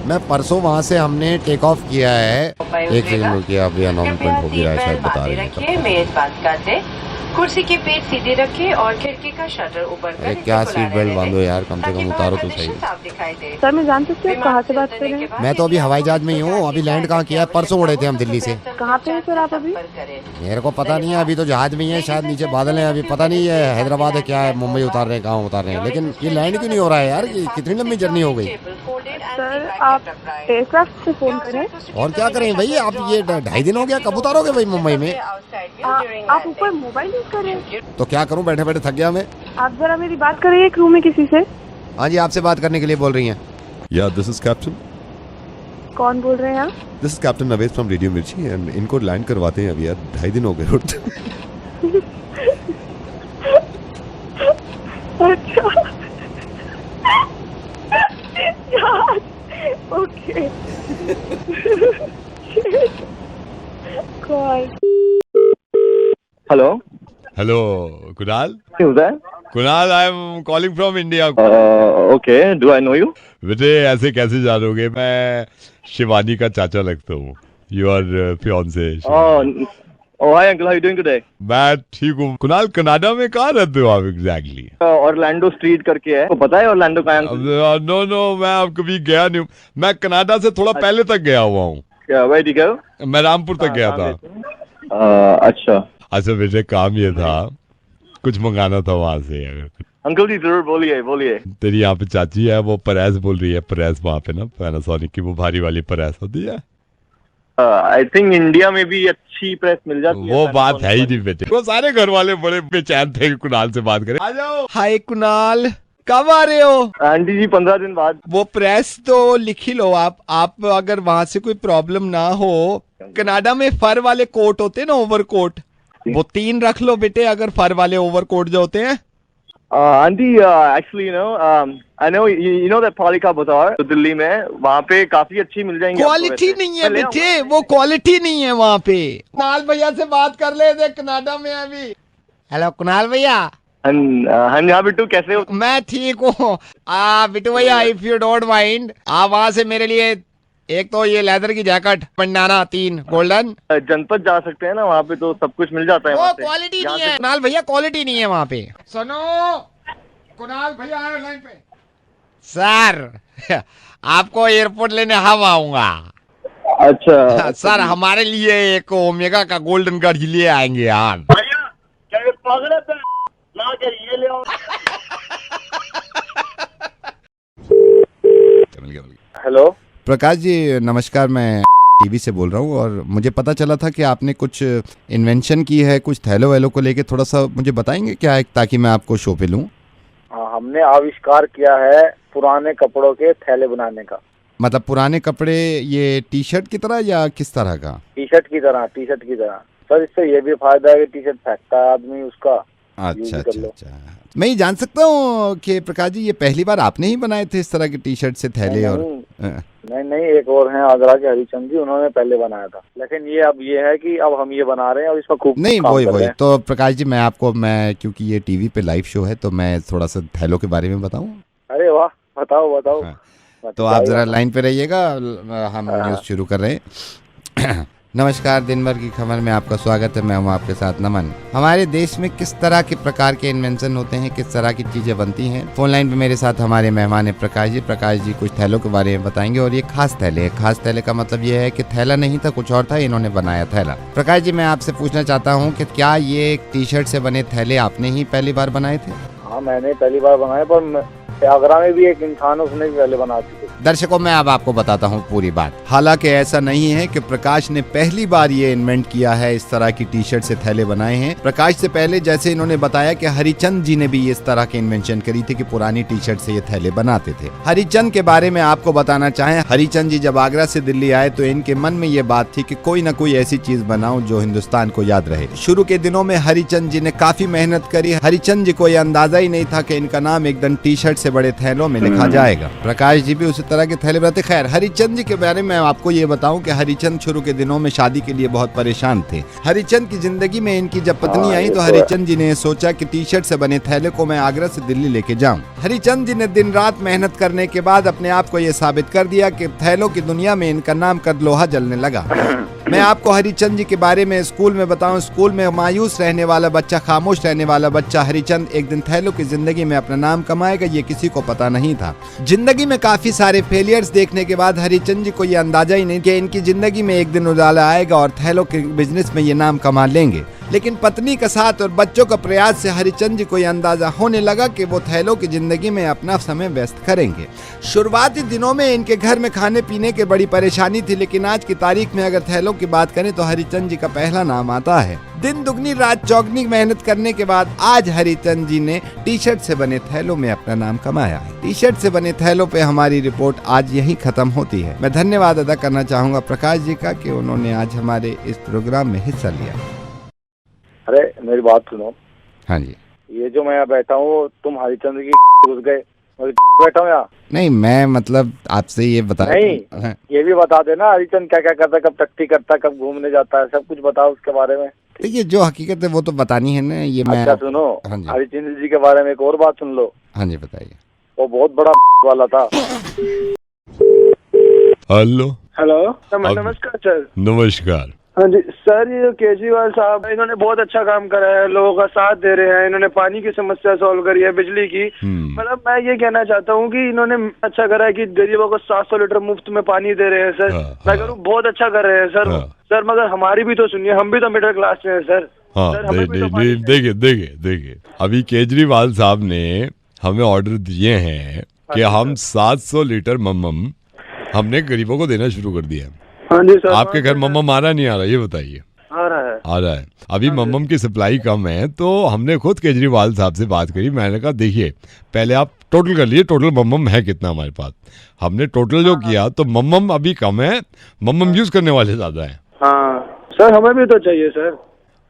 मैं परसों वहाँ से हमने टेक ऑफ किया है। एक सेकंड रुकिए, अभी अनाउंसमेंट हो गया है शायद, बता रहे हैं। मेजबान का से कुर्सी की पीठ सीधी रखिए और खिड़की का शटर ऊपर अरे क्या सीट बेल्ट बांधो यार, कम से कम उतारो तो सही। सर मैं जान सकती हूँ आप कहाँ से बात कर रहे हैं? मैं तो अभी हवाई जहाज में ही हूँ। अभी लैंड कहाँ किया है? परसों उड़े थे हम दिल्ली से। कहाँ पे हैं सर आप अभी? मेरे को पता नहीं है, अभी तो जहाज में ही है, शायद नीचे बादल है। अभी पता नहीं है हैदराबाद है क्या है, मुंबई उतार रहे हैं, कहाँ उतार रहे हैं। लेकिन ये लैंड क्यों नहीं हो रहा है यार? कितनी लंबी जर्नी हो गई। सर आप एयरक्राफ्ट से फोन करें। और क्या करें भाई, आप ये 2.5 दिन हो गया, कब उतारोगे भाई मुंबई में? आप ऊपर मोबाइल यूज कर रहे हैं? तो क्या करूं, बैठे बैठे थक गया मैं। आप जरा मेरी बात करिए क्रू में किसी से। हाँ जी, आपसे बात करने के लिए बोल रही हैं। या दिस इज कैप्टन। कौन बोल रहे हैं आप? This is captain Naved from radio मिर्ची एंड इनको लैंड करवाते हैं अभी यार, 2.5 दिन हो गए उठते। अच्छा यार, okay. God. Hello hello Kunal. Who's that? Kunal, I am calling from India. Okay, do I know you? बेटे ऐसे कैसे जानोगे, मैं शिवानी का चाचा लगता हूँ। Your fiance. Oh, hi uncle, how are you doing today? मैं ठीक हूँ। कुणाल, कनाडा में कहाँ रहते हो आप एग्जैक्टली? ऑरलैंडो स्ट्रीट करके है, तो पता है ऑरलैंडो कहाँ है? नो, मैं अब कभी गया नहीं हूँ। मैं कनाडा से थोड़ा पहले तक गया हुआ हूँ। Where did you go? मैं रामपुर तक गया था। अच्छा बेटे, काम ये था, कुछ मंगाना था वहाँ से। अंकल जी जरूर बोलिए बोलिए। तेरी यहाँ पे चाची है, वो परेस बोल रही है। परेस वहाँ पे ना, पैनासोनिक की वो भारी वाली परेस होती है। आई थिंक इंडिया में भी अच्छी प्रेस मिल जाती है। वो बात है ही नहीं बेटे। वो सारे घर वाले बड़े बेचैन थे कि कुणाल से बात करें। आ जाओ। हाय कुणाल, कब आ रहे हो? आंटी जी 15 दिन बाद। वो प्रेस तो लिख ही लो आप अगर वहाँ से कोई प्रॉब्लम ना हो। कनाडा में फर वाले कोट होते हैं ना, ओवर कोट, वो 3 रख लो बेटे, अगर फर वाले ओवर कोट जो होते हैं। Aunty actually I know you know that पालिका बाजार, तो दिल्ली में वहाँ पे काफी अच्छी मिल जाएंगी। क्वालिटी नहीं है बेटे, वो क्वालिटी नहीं है वहाँ पे। कुणाल भैया से बात कर ले, देख कनाडा में अभी। हेलो कुणाल भैया। हाँ जी, हाँ बिट्टू कैसे हो? मैं ठीक हूँ। बिट्टू भैया, इफ यू डोंट माइंड, आप वहाँ से मेरे लिए एक तो ये लेदर की जैकेट पंडाना 3 गोल्डन। जनपद जा सकते हैं ना, वहाँ पे तो सब कुछ मिल जाता है। वो क्वालिटी नहीं है कुणाल भैया, क्वालिटी नहीं है वहाँ पे। सुनो, कुणाल भैया आए लाइन पे। सर आपको एयरपोर्ट लेने हम आऊंगा। अच्छा सर, हमारे लिए एक ओमेगा का गोल्डन गढ़ लिए आएंगे आप। ये ले आओ। हेलो प्रकाश जी नमस्कार, मैं टीवी से बोल रहा हूँ और मुझे पता चला था कि आपने कुछ इन्वेंशन की है, कुछ थैलो वैलो को लेके थोड़ा सा मुझे बताएंगे क्या है, ताकि मैं आपको शो पे लूँ। हमने आविष्कार किया है पुराने कपड़ों के थैले बनाने का। मतलब पुराने कपड़े, ये टी शर्ट की तरह या किस तरह का? टी शर्ट की तरह सर, इससे ये भी फायदा है कि टी शर्ट फेंकता है आदमी, उसका अच्छा। मैं ये जान सकता हूँ कि प्रकाश जी ये पहली बार आपने ही बनाए थे इस तरह के टी शर्ट से थैले? नहीं, एक और हैं आगरा के हरिचंद जी, उन्होंने पहले बनाया था। लेकिन ये अब ये है कि अब हम ये बना रहे हैं और इसका खूब नहीं वही तो प्रकाश जी मैं क्योंकि ये टीवी पे लाइव शो है तो मैं थोड़ा सा थैलों के बारे में बताऊं। अरे वाह, बताओ। तो आप जरा लाइन पे रहिएगा, हम न्यूज शुरू कर रहे हैं। नमस्कार, दिन भर की खबर में आपका स्वागत है। मैं हूं आपके साथ नमन। हमारे देश में किस तरह के प्रकार के इन्वेंशन होते हैं, किस तरह की चीजें बनती हैं। फोन लाइन पे मेरे साथ हमारे मेहमान है प्रकाश जी। प्रकाश जी कुछ थैलों के बारे में बताएंगे और ये खास थैले है। खास थैले का मतलब ये है कि थैला नहीं था, कुछ और था, इन्होंने बनाया थैला। प्रकाश जी मैं आपसे पूछना चाहता हूँ कि क्या ये टी शर्ट से बने थैले आपने ही पहली बार बनाए थे? हाँ, मैंने पहली बार बनाए, पर आगरा में भी एक इंसान उसने भी पहले बना दी। दर्शकों मैं अब आपको बताता हूँ पूरी बात। हालांकि ऐसा नहीं है कि प्रकाश ने पहली बार ये इन्वेंट किया है, इस तरह की टी शर्ट से थैले बनाए हैं। प्रकाश से पहले जैसे इन्होंने बताया कि हरिचंद जी ने भी इस तरह के इन्वेंशन करी थी कि पुरानी टी शर्ट से ये थैले बनाते थे। हरिचंद के बारे में आपको बताना चाहें, हरिचंद जी जब आगरा से दिल्ली आए तो इनके मन में ये बात थी कि कोई ना कोई ऐसी चीज बनाऊं जो हिंदुस्तान को याद रहे। शुरू के दिनों में हरिचंद जी ने काफी मेहनत करी। हरिचंद जी को यह अंदाजा ही नहीं था कि इनका नाम एकदम टी शर्ट से से बड़े थैलों में लिखा जाएगा। प्रकाश जी भी उसी तरह के थैले बनाते। खैर, हरिचंद जी के बारे में आपको ये बताऊं कि हरिचंद शुरू के दिनों में शादी के लिए बहुत परेशान थे। हरिचंद की जिंदगी में इनकी जब पत्नी आई तो हरिचंद जी ने सोचा कि टी शर्ट से बने थैले को मैं आगरा से दिल्ली लेके जाऊं। हरिचंद जी ने दिन रात मेहनत करने के बाद अपने आप को ये साबित कर दिया कि थैलों की दुनिया में इनका नाम कर लोहा जलने लगा। मैं आपको हरिचंद जी के बारे में स्कूल में बताऊं, स्कूल में मायूस रहने वाला बच्चा, खामोश रहने वाला बच्चा हरिचंद एक दिन थैलों की जिंदगी में अपना नाम कमाएगा, ये किसी को पता नहीं था। जिंदगी में काफी सारे फेलियर्स देखने के बाद हरिचंद जी को ये अंदाजा ही नहीं कि इनकी जिंदगी में एक दिन उजाला आएगा और थैलों के बिजनेस में ये नाम कमा लेंगे। लेकिन पत्नी का साथ और बच्चों का प्रयास से हरिचंद जी को यह अंदाजा होने लगा कि वो थैलों की जिंदगी में अपना समय व्यस्त करेंगे। शुरुआती दिनों में इनके घर में खाने पीने की बड़ी परेशानी थी, लेकिन आज की तारीख में अगर थैलों की बात करें तो हरिचंद जी का पहला नाम आता है। दिन दुगनी रात चौगनी मेहनत करने के बाद आज हरिचंद जी ने टी शर्ट से बने थैलों में अपना नाम कमाया है। टी शर्ट से बने थैलों पे हमारी रिपोर्ट आज यही खत्म होती है। मैं धन्यवाद अदा करना चाहूंगा प्रकाश जी का कि उन्होंने आज हमारे इस प्रोग्राम में हिस्सा लिया। अरे मेरी बात सुनो। हाँ जी। ये जो मैं यहाँ बैठा हूँ, तुम हरिचंद्र की घुस गए, बैठा हूँ यहाँ। नहीं, मैं मतलब आपसे ये बता नहीं, ये भी बता देना हरिचंद क्या क्या करता है, कब टट्टी करता है, कब घूमने जाता है, सब कुछ बताओ उसके बारे में। देखिए, जो हकीकत है वो तो बतानी है ना। ये मैं अच्छा सुनो, हरिचंद्र जी के बारे में एक और बात सुन लो। हाँ जी, बताइए। वो बहुत बड़ा वाला था। हेलो हेलो नमस्कार सर। नमस्कार। हाँ जी सर, ये केजरीवाल साहब इन्होंने बहुत अच्छा काम करा है, लोगों का साथ दे रहे हैं, इन्होंने पानी की समस्या सॉल्व करी है, बिजली की। मतलब मैं ये कहना चाहता हूँ कि इन्होंने अच्छा करा है कि गरीबों को 700 लीटर मुफ्त में पानी दे रहे हैं सर। मैं कह रहा हूँ बहुत अच्छा कर रहे हैं सर। सर मगर हमारी भी तो सुनिए, हम भी तो मिडिल क्लास में है सर। हाँ, देखिए अभी केजरीवाल साहब ने हमें ऑर्डर दिए हैं कि हम 700 लीटर मम्मम हमने गरीबों को देना शुरू कर दिया है। हाँ जी सर। आपके घर मम्मम आ रहा नहीं आ रहा, ये बताइए। आ रहा है। अभी मम्मम की सप्लाई कम है, तो हमने खुद केजरीवाल साहब से बात करी। मैंने कहा देखिए, पहले आप टोटल कर लिए, टोटल मम्मम है कितना हमारे पास। हमने टोटल जो किया तो मम्मम अभी कम है, मम्मम यूज करने वाले ज्यादा है। हाँ सर, हमें भी तो चाहिए सर।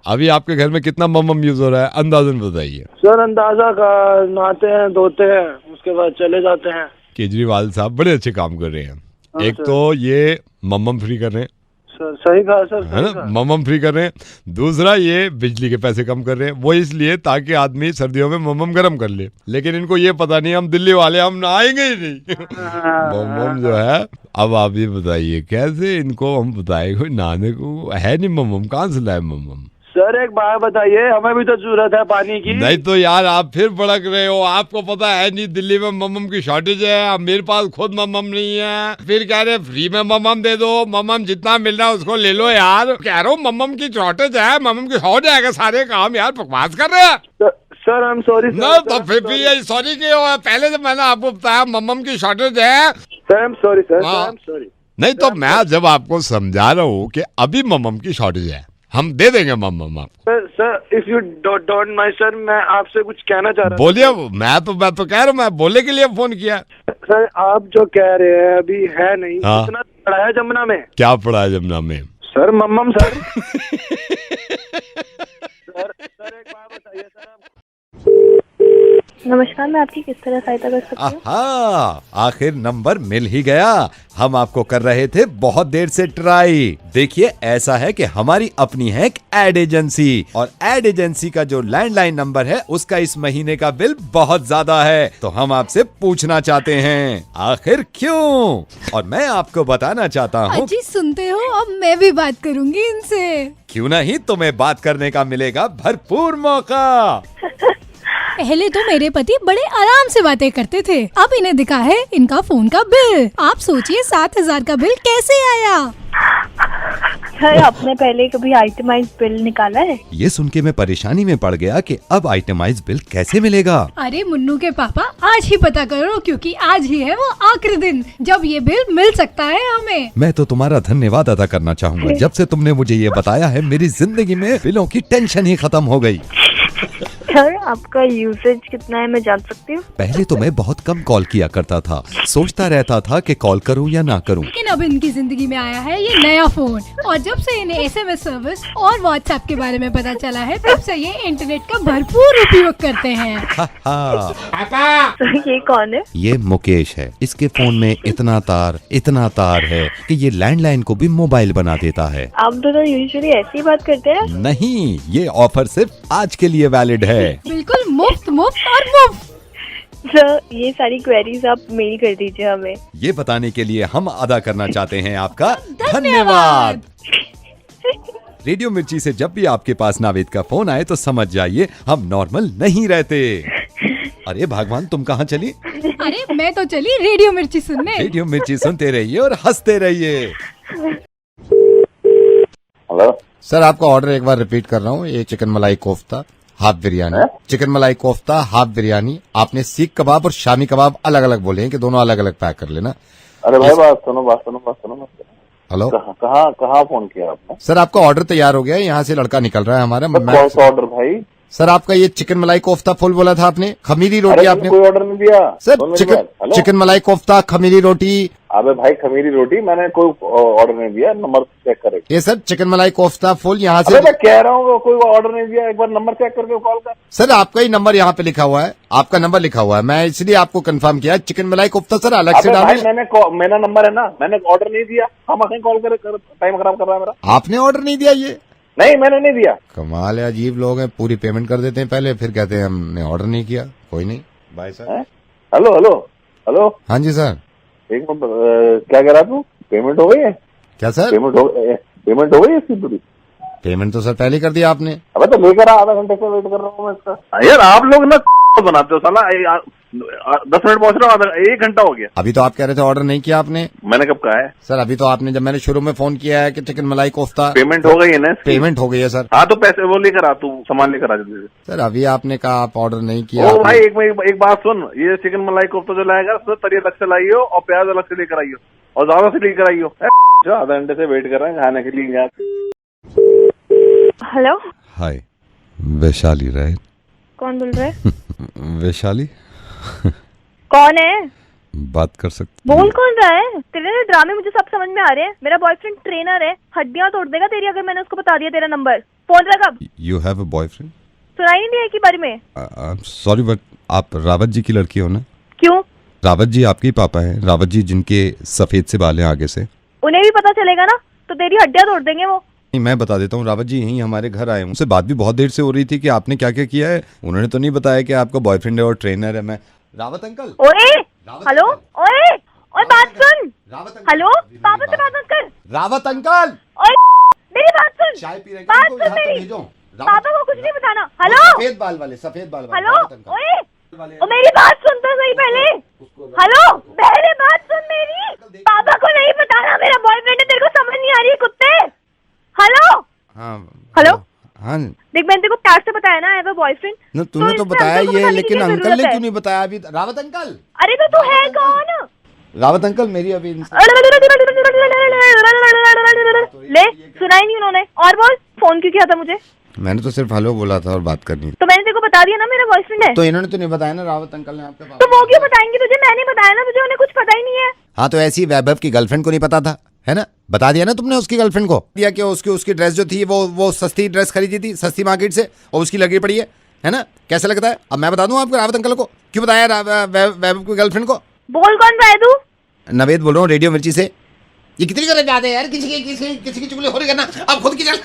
अभी आपके घर में कितना मम्मम यूज हो रहा है, अंदाजन बताइए। सर अंदाजा का, नहाते हैं, धोते हैं, उसके बाद चले जाते हैं। केजरीवाल साहब बड़े अच्छे काम कर रहे हैं। एक तो ये मम्मम फ्री कर रहे हैं, सही कहा सर, है ना, मम्मम फ्री कर रहे हैं। दूसरा, ये बिजली के पैसे कम कर रहे हैं, वो इसलिए ताकि आदमी सर्दियों में मम्मम गर्म कर ले। लेकिन इनको ये पता नहीं, हम दिल्ली वाले हम नहाएंगे ही नहीं। मम्मम जो है, अब आप ये बताइए कैसे इनको हम बताए, कोई नहाने को है नहीं मम्मम, कहाँ से लाए मम्मम। सर एक बात बताइए, हमें भी तो जरूरत है पानी की। नहीं तो यार आप फिर भड़क रहे हो, आपको पता है नहीं दिल्ली में मम्मम की शॉर्टेज है। अब मेरे पास खुद मम्मम नहीं है, फिर कह रहे फ्री में मम्मम दे दो, मम्मम जितना मिल रहा है उसको ले लो। यार कह रहा हूँ मम्मम की शॉर्टेज है, मम्मम की हो जाएगा सारे काम। यार बकवास कर रहे हैं सर। आई एम सॉरी ना, तो फिर भी ये सॉरी क्यों है? पहले से मैंने आपको बताया मम्मम की शॉर्टेज है। Sir I am sorry sir, I am sorry. नहीं तो मैं जब आपको समझा रहा हूँ कि अभी मम्मम की शॉर्टेज है, हम दे देंगे मम्मम आपको। Sir if you don't mind sir, मैं आपसे कुछ कहना चाह रहा हूँ। बोलिए। मैं तो कह रहा हूँ, मैं बोलने के लिए फोन किया। सर आप जो कह रहे हैं अभी है नहीं। हाँ? इतना पड़ा है जमुना में। क्या पड़ा है जमुना में? Sir मम्मम sir. सर एक बात बताइए सर। नमस्कार, मैं आपकी किस तरह सहायता कर सकती हूँ? आखिर नंबर मिल ही गया। हम आपको कर रहे थे बहुत देर से ट्राई। देखिए, ऐसा है कि हमारी अपनी है एक एड एजेंसी, और एड एजेंसी का जो लैंडलाइन नंबर है उसका इस महीने का बिल बहुत ज्यादा है। तो हम आपसे पूछना चाहते हैं आखिर क्यों, और मैं आपको बताना चाहता हूँ। जी सुनते हो, अब मैं भी बात करूंगी इनसे। क्यों नहीं, तुम्हें बात करने का मिलेगा भरपूर मौका। पहले तो मेरे पति बड़े आराम से बातें करते थे, अब इन्हें दिखा है इनका फोन का बिल। आप सोचिए 7,000 का बिल कैसे आया। सर आपने पहले कभी आइटमाइज बिल निकाला है? ये सुन के मैं परेशानी में पड़ गया कि अब आइटमाइज बिल कैसे मिलेगा। अरे मुन्नू के पापा, आज ही पता करो, क्योंकि आज ही है वो आखिरी दिन जब ये बिल मिल सकता है हमें। मैं तो तुम्हारा धन्यवाद अदा करना चाहूँगा। जब से तुमने मुझे ये बताया है, मेरी जिंदगी में बिलों की टेंशन ही खत्म हो गई। सर आपका यूसेज कितना है, मैं जान सकती हूँ? पहले तो मैं बहुत कम कॉल किया करता था, सोचता रहता था कि कॉल करूं या ना करूं। लेकिन अब इनकी जिंदगी में आया है ये नया फोन, और जब से इन्हें SMS सर्विस और व्हाट्सएप के बारे में पता चला है, तब से ये इंटरनेट का भरपूर उपयोग करते हैं। तो ये कौन है? ये मुकेश है। इसके फोन में इतना तार है कि ये लैंडलाइन को भी मोबाइल बना देता है। आप दोनों यूजुअली ऐसी ही बात करते हैं? नहीं, ये ऑफर सिर्फ आज के लिए वैलिड है। बिल्कुल मुफ्त और मुफ्त। सर ये सारी क्वेरीज आप मेल कर दीजिए हमें। ये बताने के लिए हम अदा करना चाहते हैं आपका धन्यवाद। रेडियो मिर्ची से जब भी आपके पास नावेद का फोन आए तो समझ जाइए हम नॉर्मल नहीं रहते। अरे भगवान, तुम कहाँ चली? अरे मैं तो चली रेडियो मिर्ची सुनने। रेडियो मिर्ची सुनते रहिए और हंसते रहिए। हेलो सर, आपका ऑर्डर एक बार रिपीट कर रहा हूँ। ये चिकन मलाई कोफ्ता हाफ बिरयानी, चिकन मलाई कोफ्ता हाफ बिरयानी। आपने सीख कबाब और शामी कबाब अलग अलग बोले हैं कि दोनों अलग अलग पैक कर लेना। अरे भाई बात सुनो। हेलो, कहाँ फोन किया आपने? सर आपका ऑर्डर तैयार हो गया है, यहाँ से लड़का निकल रहा है हमारा। कौन सा ऑर्डर भाई? सर आपका ये चिकन मलाई कोफ्ता फुल बोला था आपने, खमीरी रोटी आपने कोई ऑर्डर नहीं दिया सर। चिकन मलाई कोफ्ता खमीरी रोटी। अबे भाई खमीरी रोटी मैंने कोई ऑर्डर नहीं दिया, नंबर चेक करे। ये सर चिकन मलाई कोफ्ता फुल यहाँ से। मैं कह रहा हूँ कोई ऑर्डर नहीं दिया, एक बार नंबर चेक करके कॉल कर। सर आपका ही नंबर यहाँ पे लिखा हुआ है, आपका नंबर लिखा हुआ है, मैं इसलिए आपको कंफर्म किया। चिकन मलाई कोफ्ता सर अलग से डाले। मेरा नंबर है ना, मैंने ऑर्डर नहीं दिया। हम कॉल करे, टाइम खराब कर रहा है मेरा। आपने ऑर्डर नहीं दिया? ये नहीं, मैंने नहीं दिया। कमाल है, अजीब लोग हैं। पूरी पेमेंट कर देते हैं पहले, फिर कहते हैं हमने ऑर्डर नहीं किया। कोई नहीं भाई साहब। हेलो। हाँ जी सर। एक मिनट, क्या कह रहा तू? पेमेंट हो गई है? क्या सर? पेमेंट हो गई है इसकी पूरी? पेमेंट तो सर पहले कर दिया आपने। अबे तो लेकर आधा घंटे से वेट कर रहा हूँ मैं इसका। यार आप लोग ना बनाते हो साला। 10 मिनट पहुंच रहा हूँ, 1 घंटा हो गया। अभी तो आप कह रहे थे ऑर्डर नहीं किया आपने। मैंने कब कहा है सर? अभी तो आपने, जब मैंने शुरू में फोन किया है कि चिकन मलाई कोफ्ता। पेमेंट हो गई है ना? पेमेंट हो गई है सर। हाँ तो पैसे वो लेकर आ, तू सामान लेकर आ जल्दी से। सर अभी आपने कहा आप ऑर्डर नहीं किया। ओ भाई एक बात सुन, ये चिकन मलाई कोफ्ता जो लाएगा उसमें तरी अलग से लाइयो और प्याज अलग से लेकर आइयो और ज्यादा से लेकर आइयो। आधा घंटे से वेट कर रहे हैं खाने के लिए। हेलो। हाय, वैशाली राइट? कौन बोल रहा है? वैशाली कौन है? बात कर सकते? बोल कौन रहा है? तेरे ड्रामे मुझे सब समझ में आ रहे हैं। मेरा बॉयफ्रेंड ट्रेनर है, हड्डियां तोड़ देगा तेरी अगर मैंने उसको बता दिया तेरा नंबर। फोन रख अब। You have a boyfriend? सुनाई नहीं दिया के बारे में? आई एम सॉरी बट आप रावत जी की लड़की हो ना? क्यों? रावत जी आपके ही पापा हैं, रावत जी जिनके सफेद से बाल हैं आगे से। उन्हें भी पता चलेगा ना तो तेरी हड्डियां तोड़ देंगे वो। नहीं, मैं बता देता हूँ। रावत जी यहीं हमारे घर आए, उनसे बात भी बहुत देर से हो रही थी कि आपने क्या क्या किया है। उन्होंने तो नहीं बताया कि आपका बॉयफ्रेंड है और ट्रेनर है। मैं रावत अंकल। ओए हेलो, ओए बात सुन। हेलो, पापा से बात मत कर। रावत अंकल, ओए मेरी बात सुन। चाय पी रहे बात सुन मेरी। पापा को कुछ नहीं बताना। हेलो, सफेद बाल वाले। हेलो, ओए मेरी बात सुन तो सही पहले। हेलो, पहले बात सुन मेरी। पापा को नहीं बताना मेरा बॉयफ्रेंड है, तेरे को समझ नहीं आ रही है कुत्ते। हेलो। हाँ हेलो। हाँ देख मैंने तेरे को प्यार से बताया ना आई हैव अ बॉयफ्रेंड। न, तूने तो बताया ये, लेकिन अंकल ने क्यों नहीं बताया अभी? रावत अंकल। अरे तो तू है कौन? रावत अंकल मेरी अभी ले सुनाई नहीं उन्होंने। और बोल, फोन क्यों किया था मुझे? मैंने तो सिर्फ हेलो बोला था और बात करनी। तो मैंने तेरे को बता दिया ना मेरा बॉयफ्रेंड है। तो इन्होंने तो नहीं बताया ना, रावत अंकल ने आपके पास। तो वो क्यों बताएंगे तुझे? मैंने बताया ना तुझे, उन्हें कुछ पता ही नहीं है। हाँ तो ऐसी वैभव की गर्लफ्रेंड को नहीं पता था, है ना? बता दिया ना तुमने उसकी गर्लफ्रेंड को, दिया कि उसकी ड्रेस जो थी वो सस्ती ड्रेस खरीदी थी सस्ती मार्केट से और उसकी लगी पड़ी है ना? कैसा लगता है? अब मैं बता दूं आपको रावत अंकल को क्यों बताया वैभव की गर्लफ्रेंड को। बोल कौन रहा है तू? नवेद बोल रहा हूँ रेडियो मिर्ची से। ये कितनी करना चाहते हैं यार, किसी की चुगली हो रही करना, अब खुद की चल।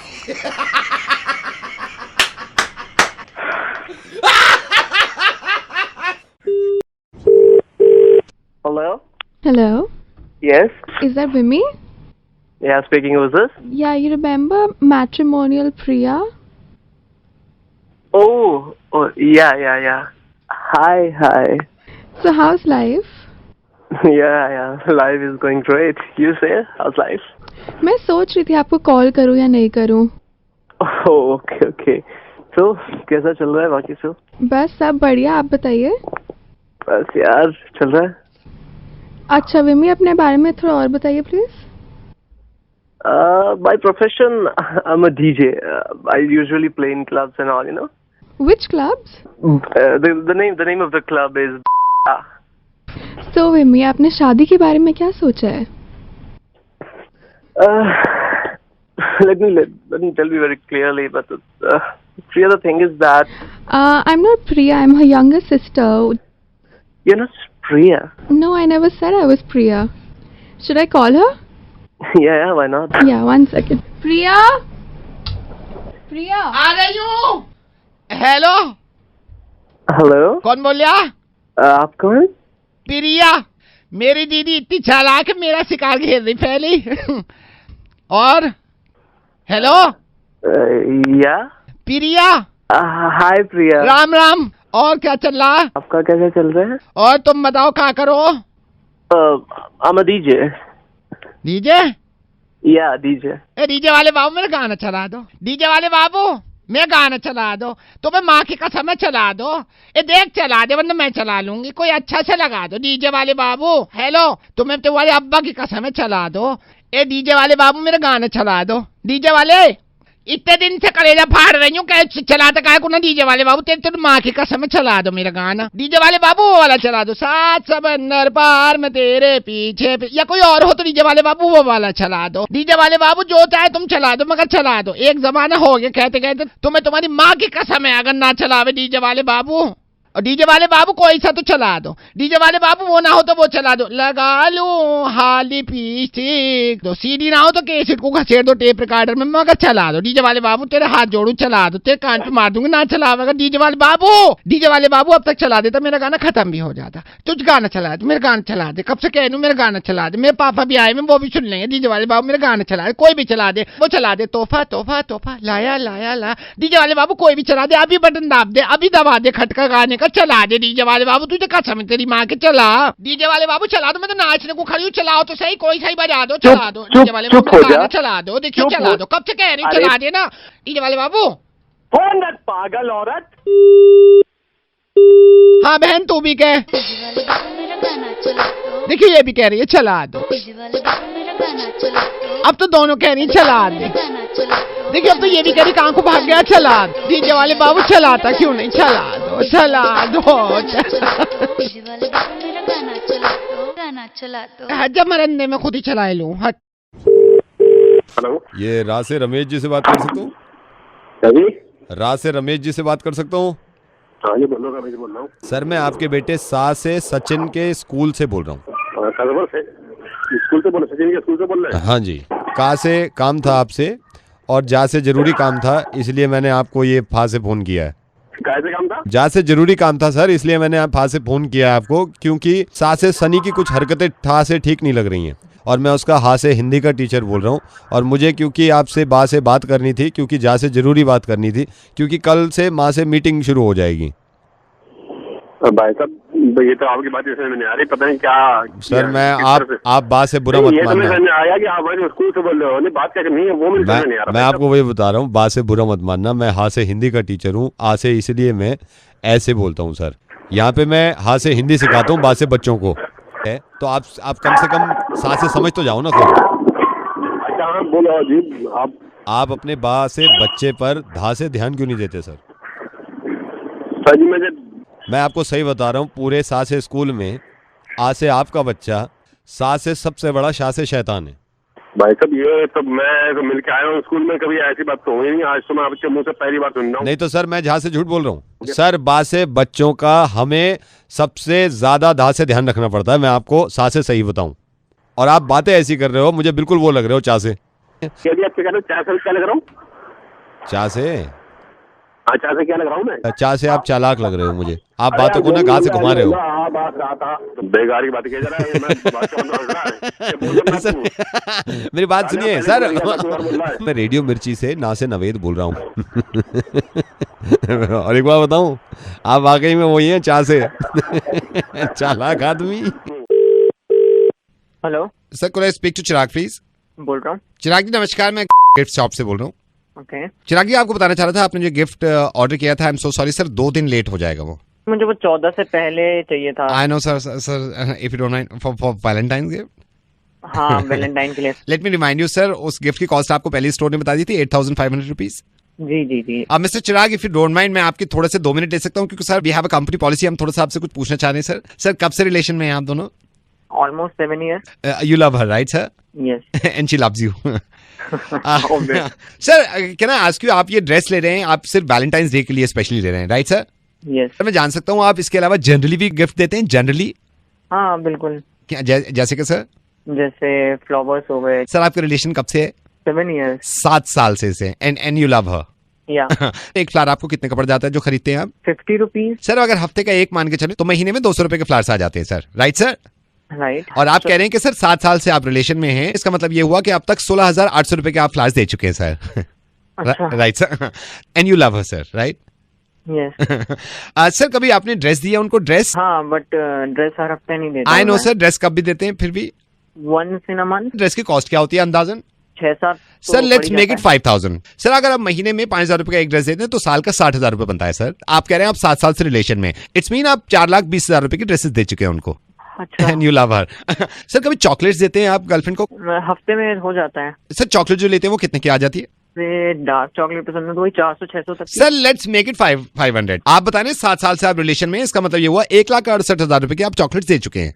Hello. Yes. Is that Vimy? Yeah, speaking. Who's this? Yeah, you remember Matrimonial Priya? Oh, yeah. Hi. So how's life? Yeah. Life is going great. You say, how's life? मैं सोच रही थी आपको कॉल करूं या नहीं करूं। Oh, okay. So, कैसा चल रहा है बाकी सब? बस सब बढ़िया, आप बताइए। बस यार चल रहा है। अच्छा विमी, अपने बारे में थोड़ा और बताइए please. By profession, I'm a DJ. I usually play in clubs and all, you know. Which clubs? The name of the club is. So विमी, आपने शादी के बारे में क्या सोचा है? Let me tell you very clearly, but Priya, the thing is that I'm not Priya. I'm her younger sister. you're not Priya. No, I never said I was Priya. Should I call her? Yeah, why not? Yeah, 1 second. Priya. Priya. आ रही हूँ। Hello, Hello. कौन बोल रहा? आप कौन? प्रिया, मेरी दीदी इतनी चालाक है, मेरा शिकार घेर रही पहले। और हेलो या प्रिया। हाय प्रिया। राम राम। और क्या चल रहा? आपका कैसा चल रहा है? और तुम बताओ क्या करो? I'm a DJ. डीजे? या डीजे। डीजे वाले बाबू मेरा गाना चला दो। डीजे वाले बाबू मैं गाना चला दो। तुम्हें माँ की कसम है चला दो। देख चला दे वरना मैं चला लूंगी। कोई अच्छा से लगा दो डीजे वाले बाबू। हेलो, तुम्हें तुम्हारे अब्बा की कसम है चला दो। डीजे वाले बाबू मेरा गाना चला दो। डीजे वाले इतने दिन से कलेजा फाड़ रही हूँ, कैसे चलाता काय को ना डीजे वाले बाबू। तेरे माँ की कसम है चला दो मेरा गाना। डीजे वाले बाबू वो वाला चला दो, सात समंदर पार में तेरे पीछे या कोई और हो तो डीजे वाले बाबू वो वाला चला दो। डीजे वाले बाबू जो चाहे तुम चला दो, मगर चला दो। एक जमाना हो गया कहते कहते, तुम्हें तुम्हारी माँ की कसम है अगर ना चलावे डीजे वाले बाबू। और डीजे वाले बाबू कोई सा तो चला दो। डीजे वाले बाबू वो ना हो तो वो चला दो। लगा लूं हाली पीस्टिक तो सीडी ना हो तो कैसेट को घसेट दो टेप रिकॉर्डर में, मगर चला दो। डीजे वाले बाबू तेरे हाथ जोड़ू चला दो, तेरे कान पे मार दूंगी ना चलावेगा डीजे वाले बाबू। डीजे वाले बाबू अब तक चला देता मेरा गाना खत्म भी हो जाता। तुझ गाना चला दे, मेरा गाना चला दे। कब से कह लूं मेरा गाना चला दे। मेरे पापा भी आए में वो भी सुन लेंगे। डीजे वाले बाबू मेरा गाना चला दे, कोई भी चला दे, वो चला दे। तोहफा तोहफा तोहफा लाया लाया ला। डीजे वाले बाबू कोई भी चला दे, अभी बटन दाब दे, अभी दबा दे खटका गाने का, चला दे। डीजे वाले बाबू तुझे कसम है तेरी माँ के चला। डीजे वाले बाबू चला दो, मैं तो नाचने को खड़ी हूँ। चलाओ तो सही, कोई सही बजा दो, चला दो। डीजे वाले बाबू गाना चला दो। देखिए चला दो, कब से कह रही हूँ चला दे ना डीजे वाले बाबू। कौन पागल औरत? हाँ बहन तू भी कह। देखिए ये भी कह रही है चला दो। अब तो दोनों कह रही चला दे। देखिए अब तो ये भी कह रही कहाँ को भाग गया, चला दो। डीजे वाले बाबू चलाता क्यों नहीं, चला दो चला दो। जब मरने में खुद ही चला लूं। हेलो, ये राज से रमेश जी से बात कर सकता हूँ? राज से रमेश जी से बात कर सकता हूँ? हाँ जी बोलो, रमेश बोल रहा हूँ। सर मैं आपके बेटे सा से सचिन के स्कूल से बोल रहा हूँ। स्कूल से बोल, सचिन के स्कूल से बोल रहे हैं? हाँ जी, का से काम था आपसे और जा से जरूरी काम था, इसलिए मैंने आपको ये फा से फोन किया है। कैसे काम था? जा से जरूरी काम था सर, इसलिए मैंने आप फा से फोन किया है आपको, क्योंकि सा से सनी की कुछ हरकतें ठा से ठीक नहीं लग रही हैं और मैं उसका हा से हिंदी का टीचर बोल रहा हूँ। और मुझे क्योंकि आपसे बा से बात करनी थी, क्योंकि जा से जरूरी बात करनी थी, क्योंकि कल से माँ से मीटिंग शुरू हो जाएगी। भाई साहब ये तो आपकी बात समझ में नहीं आ रही, पता नहीं क्या। सर मैं आप बात से बुरा मत मानना। समझ में आया कि आप स्कूल से बोल रहे हो, नहीं बात कैसे नहीं है वो मुझे समझ नहीं आ रहा। मैं आपको वही बता रहा हूँ, बात से बुरा मत मानना। मैं हा से हिंदी का टीचर हूँ, आ से इसलिए मैं ऐसे बोलता हूँ सर। यहाँ पे मैं हा से हिंदी सिखाता हूँ, बात से बच्चों को है, तो आप कम से कम सा से समझ तो जाओ ना खुद। अच्छा बोलो जी। आप अपने बा से बच्चे पर धा से ध्यान क्यों नहीं देते सर? सर जी मैं आपको सही बता रहा हूँ, पूरे सा से स्कूल में आ से आपका बच्चा, सा से सबसे बड़ा शा से शैतान है। भाई साहब ये तो मैं तो मिल के आया हूँ स्कूल में, कभी ऐसी बात तो हुई नहीं, आज तो मैं आपके मुंह से पहली बार सुन रहा हूँ। नहीं तो सर मैं झा से झूठ बोल रहा हूँ सर। बा से बच्चों का हमें सबसे ज्यादा धा से ध्यान रखना पड़ता है, मैं आपको सा से सही बताऊं। और आप बातें ऐसी कर रहे हो, मुझे बिल्कुल वो लग रहे हो चा से। क्या लग रहा हूँ? चा से? चा से क्या लग रहा हूँ मैं? चा से आप चालाक लग रहे हो मुझे। आप बातों को ना गा से घुमा रहे हो। बेकार की बात कह रहा है। मेरी बात सुनिए सर, मैं रेडियो मिर्ची से ना से नवेद बोल रहा हूँ। और एक बार बताऊं, आप वाकई में वही हैं चा से। चालाक आदमी। Hello sir, could I speak to Chirag please? बोल रहा हूँ। चिराग जी नमस्कार, मैं गिफ्ट शॉप से बोल रहा हूँ। ओके चिराग जी आपको बताना चाह रहा था, आपने जो गिफ्ट ऑर्डर किया था, आई एम सो सॉरी सर, 2 दिन लेट हो जाएगा वो। मुझे वो 14 से पहले चाहिए था। आई know sir, sir if you don't mind, for Valentine gift. हाँ वैलेंटाइन के लिए। Let me remind you sir, उस गिफ्ट की कॉस्ट आपको पहले स्टोर ने बता दी थी 8,500 रुपीज। जी जी जी। अब mister Chirag, if you don't mind, मैं आपके थोड़े से 2 मिनट ले सकता हूँ, क्योंकि sir we have a company policy, हम थोड़ा सा आपसे कुछ पूछना चाह रहे हैं। सर कब से रिलेशन में हैं आप दोनों? Almost 7 years। You love her, right sir? Yes. And she loves you. Sir can I ask you, आप ये ड्रेस ले रहे हैं, आप सिर्फ वैलेंटाइंस डे के लिए स्पेशली ले रहे हैं, राइट सर? यस। सर मैं जान सकता हूँ आप इसके अलावा जनरली भी गिफ्ट देते हैं? जनरली हाँ बिल्कुल। क्या जैसे कि सर? जैसे फ्लावर्स हो गए। सर आपका रिलेशन कब से है? 7 years। 7 साल से। एंड यू लव हर? या। एक फ्लावर आपको कितने का पड़ जाता है जो खरीदते हैं आप? 50 rupees। सर अगर हफ्ते का एक मान के चले तो महीने में 200 रुपए के फ्लावर्स आ जाते हैं सर, राइट सर? राइट। और आप कह रहे हैं कि सर 7 साल से आप रिलेशन में हैं, इसका मतलब ये हुआ कि अब तक 16,800 रुपए के आप फ्लावर्स दे चुके हैं sir. Right sir? And you love her sir, right? Yes. Sir कभी आपने ड्रेस दिया उनको? ड्रेस? हाँ बट ड्रेस हर हफ्ते नहीं देता। आई नो सर, ड्रेस कब भी देते हैं फिर भी? once in a month। Dress की कॉस्ट क्या होती है अंदाजन? 6-7। Sir let's make it 5,000। Sir अगर आप महीने में 5,000 रुपए का एक ड्रेस देते हैं तो साल का 60,000 रुपए बनता है सर। आप कह रहे हैं आप 7 साल से रिलेशन में, इट्स मीन आप 4,20,000 रुपए की ड्रेसेस दे चुके हैं उनको। अच्छा। And you love her. Sir कभी चॉकलेट्स देते हैं आप गर्लफ्रेंड को? हफ्ते में हो जाता है। सर चॉकलेट जो लेते हैं वो कितने की आ जाती है? डार्क चॉकलेट पसंद है तो वही 400-600 तक। Sir let's make it 500। आप बता रहे हैं 7 साल से आप रिलेशन में, इसका मतलब ये हुआ 1,68,000 रुपए की आप चॉकलेट्स दे चुके हैं।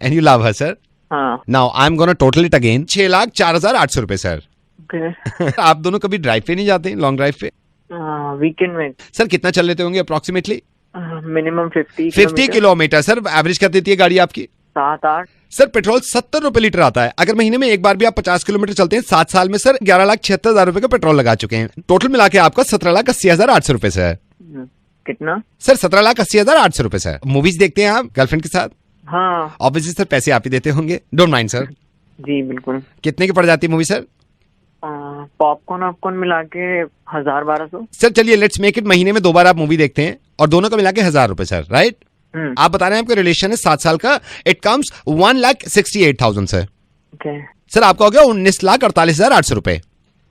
And you love her sir? हाँ। Now I am gonna total it again, 6,04,800 रुपए सर। Okay। आप दोनों कभी ड्राइव पे नहीं जाते, लॉन्ग ड्राइव पे? वीकेंड में। सर कितना चल लेते होंगे approximately? Minimum 50 kilometre. Sir average कर देती है गाड़ी आपकी? 7-8। सर पेट्रोल 70 रुपए लीटर आता है। अगर महीने में एक बार भी आप 50 किलोमीटर चलते हैं, 7 साल में सर 11,76,000 रुपए का पेट्रोल लगा चुके हैं। टोटल मिला के आपका 17,80,800 रुपए से है। कितना? सर 17,80,800 रुपए से है। मूवीज देखते हैं आप गर्लफ्रेंड के साथ? हाँ। ऑब्वियसली सर पैसे आप ही देते होंगे, डोंट माइंड सर। जी बिल्कुल। कितने की पड़ जाती है मूवी सर? पॉपकॉर्न आपकॉर्न मिला के 1,000-1,200। सर चलिए लेट्स मेक इट, महीने में 2 बार आप मूवी देखते हैं और दोनों का मिला के 1,000 रुपए सर, राइट? आप बता रहे हैं आपका रिलेशन है 7 साल का, it comes 1,68,000 sir. Okay। Sir आपका हो गया 19,48,800 रुपए।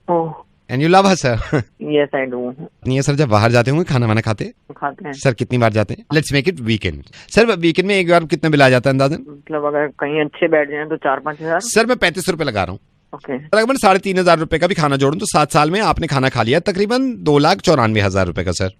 Oh. And you love her sir? Yes I do. नहीं है सर, जब बाहर जाते होंगे खाना वाना खाते हैं सर, कितनी बार जाते हैं? Let's make it weekend. Sir weekend में एक बार कितना बिल आ जाता है अंदाजन? मतलब अगर कहीं अच्छे बैठ जाए तो 4-5 हजार। सर मैं 35 रुपए लगा रहा हूँ। ओके। तकरीबन 3,500 रुपए का भी खाना जोड़ूं तो 7 साल में आपने खाना खा लिया तकरीबन 2,94,000 रुपए का सर।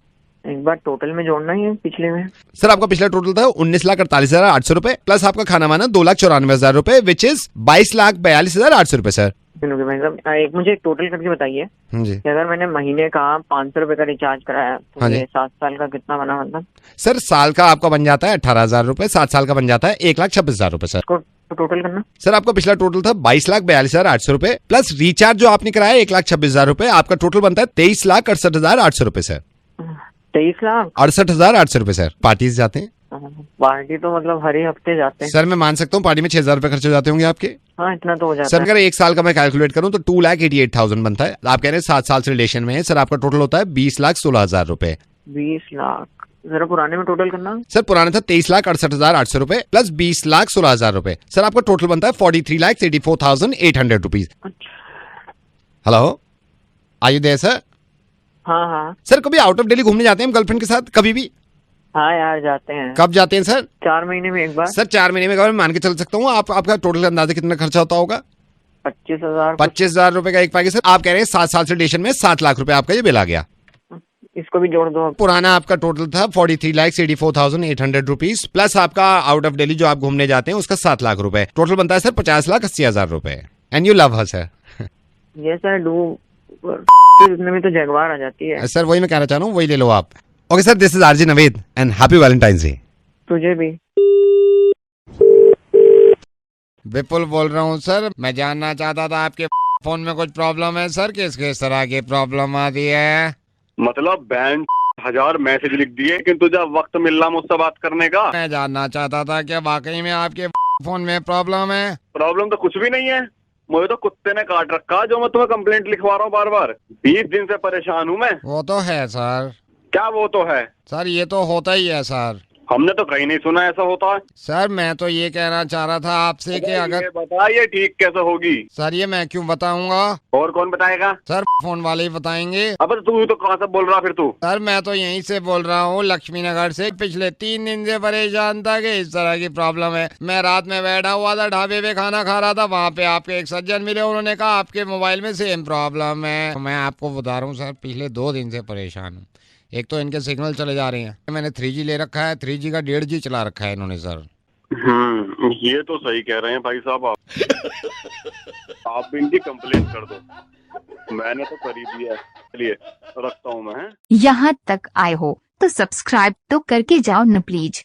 एक बार टोटल में जोड़ना ही है पिछले में। सर आपका पिछला टोटल था 19,48,800 रुपए प्लस आपका खाना वाना 2,94,000 रुपए, विच इज 22,42,800 रुपए सर। भाई साहब एक मुझे एक टोटल करके बताइए जी। कि अगर मैंने महीने का 500 रुपए का रिचार्ज कराया तो हाँ जी। ये 7 साल का कितना बना मतलब? सर साल का आपका बन जाता है 18,000 रुपए, 7 साल का बन जाता है 1,26,000 रुपए सर। टोटल करना सर आपका पिछला टोटल था 22,42,800 रुपए प्लस रिचार्ज जो आपने कराया 1,26,000 रुपए, आपका टोटल बनता है 23,68,800 रुपए सर। 23,68,800 रुपए सर। पार्टीज जाते हैं? पार्टी तो मतलब हर ही हफ्ते जाते हैं सर मैं मान सकता हूँ पार्टी में 6,000 रुपए खर्च हो जाते होंगे आपके? हाँ इतना तो हो जाता सर है। अगर एक साल का मैं कैलकुलेट करूँ तो 2,88,000 बनता है। आप कह रहे हैं 7 साल से रिलेशन में है सर, आपका टोटल होता है 20,16,000 रुपए। 20 लाख जरा पुराने में टोटल करना। सर पुराने था 23,68,800 रुपए प्लस 20,16,000 रुपए, सर आपका टोटल बनता है 43,84,800 rupees. Hello are you there sir? हाँ हाँ सर कभी आउट ऑफ दिल्ली घूमने जाते हैं हम गर्लफ्रेंड के साथ कभी भी? हाँ यार जाते हैं। कब जाते हैं सर? 4 महीने में एक बार। सर 4 महीने में एक बार मान के चल सकता हूँ। आपका टोटल अंदाजा कितना खर्चा होता होगा? 25,000 रुपए का एक पैकेज। सर आप कह रहे हैं 7 साल से रिलेशन में 7 लाख रुपए आपका ये बिल आ गया। इसको भी जोड़ दो। पुराना आपका टोटल था 43,84,800 रुपीज प्लस आपका आउट ऑफ दिल्ली जो आप घूमने जाते हैं उसका 7 लाख रुपए, टोटल बनता है सर 50,80,000 रुपए। And you love her sir? Yes I do. इतने में तो जगवार आ जाती है सर, वही मैं कहना चाह रहा हूँ, वही ले लो आप। Okay sir, this is RJ Naved and happy Valentine's day. तुझे भी। विपुल बोल रहा हूँ सर, मैं जानना चाहता था आपके फोन में कुछ प्रॉब्लम है सर, किस तरह की प्रॉब्लम आती है? मतलब बैंड 1000 मैसेज लिख दिए किंतु जब वक्त मिल रहा मुझसे बात करने का। मैं जानना चाहता था कि वाकई में आपके फोन में प्रॉब्लम है? प्रॉब्लम तो कुछ भी नहीं है, मुझे तो कुत्ते ने काट रखा जो मैं तुम्हें कंप्लेंट लिखवा रहा हूँ बार बार। 20 दिन से परेशान हूँ मैं। वो तो है सर। क्या वो तो है सर? ये तो होता ही है सर। हमने तो कहीं नहीं सुना ऐसा होता है। सर मैं तो ये कहना चाह रहा था आपसे कि अगर बताइए ठीक कैसे होगी। सर ये मैं क्यों बताऊंगा? और कौन बताएगा? सर फोन वाले ही बताएंगे। अब तू तो कहाँ से बोल रहा फिर तू? सर मैं तो यहीं से बोल रहा हूँ, लक्ष्मी नगर से। पिछले 3 दिन से परेशान था कि इस तरह की प्रॉब्लम है। मैं रात में बैठा हुआ था, ढाबे पे खाना खा रहा था, वहाँ पे आपके एक सज्जन मिले, उन्होंने कहा आपके मोबाइल में सेम प्रॉब्लम है। मैं आपको बता रहा हूँ सर, पिछले 2 दिन से परेशान हूँ। एक तो इनके सिग्नल चले जा रहे हैं, मैंने 3G ले रखा है, 3G का 1.5G चला रखा है इन्होंने सर। ये तो सही कह रहे हैं भाई साहब आप भी इनकी कंप्लेंट कर दो। मैंने तो करी दिया है, चलिए रखता हूँ मैं। यहाँ तक आए हो तो सब्सक्राइब तो करके जाओ न प्लीज।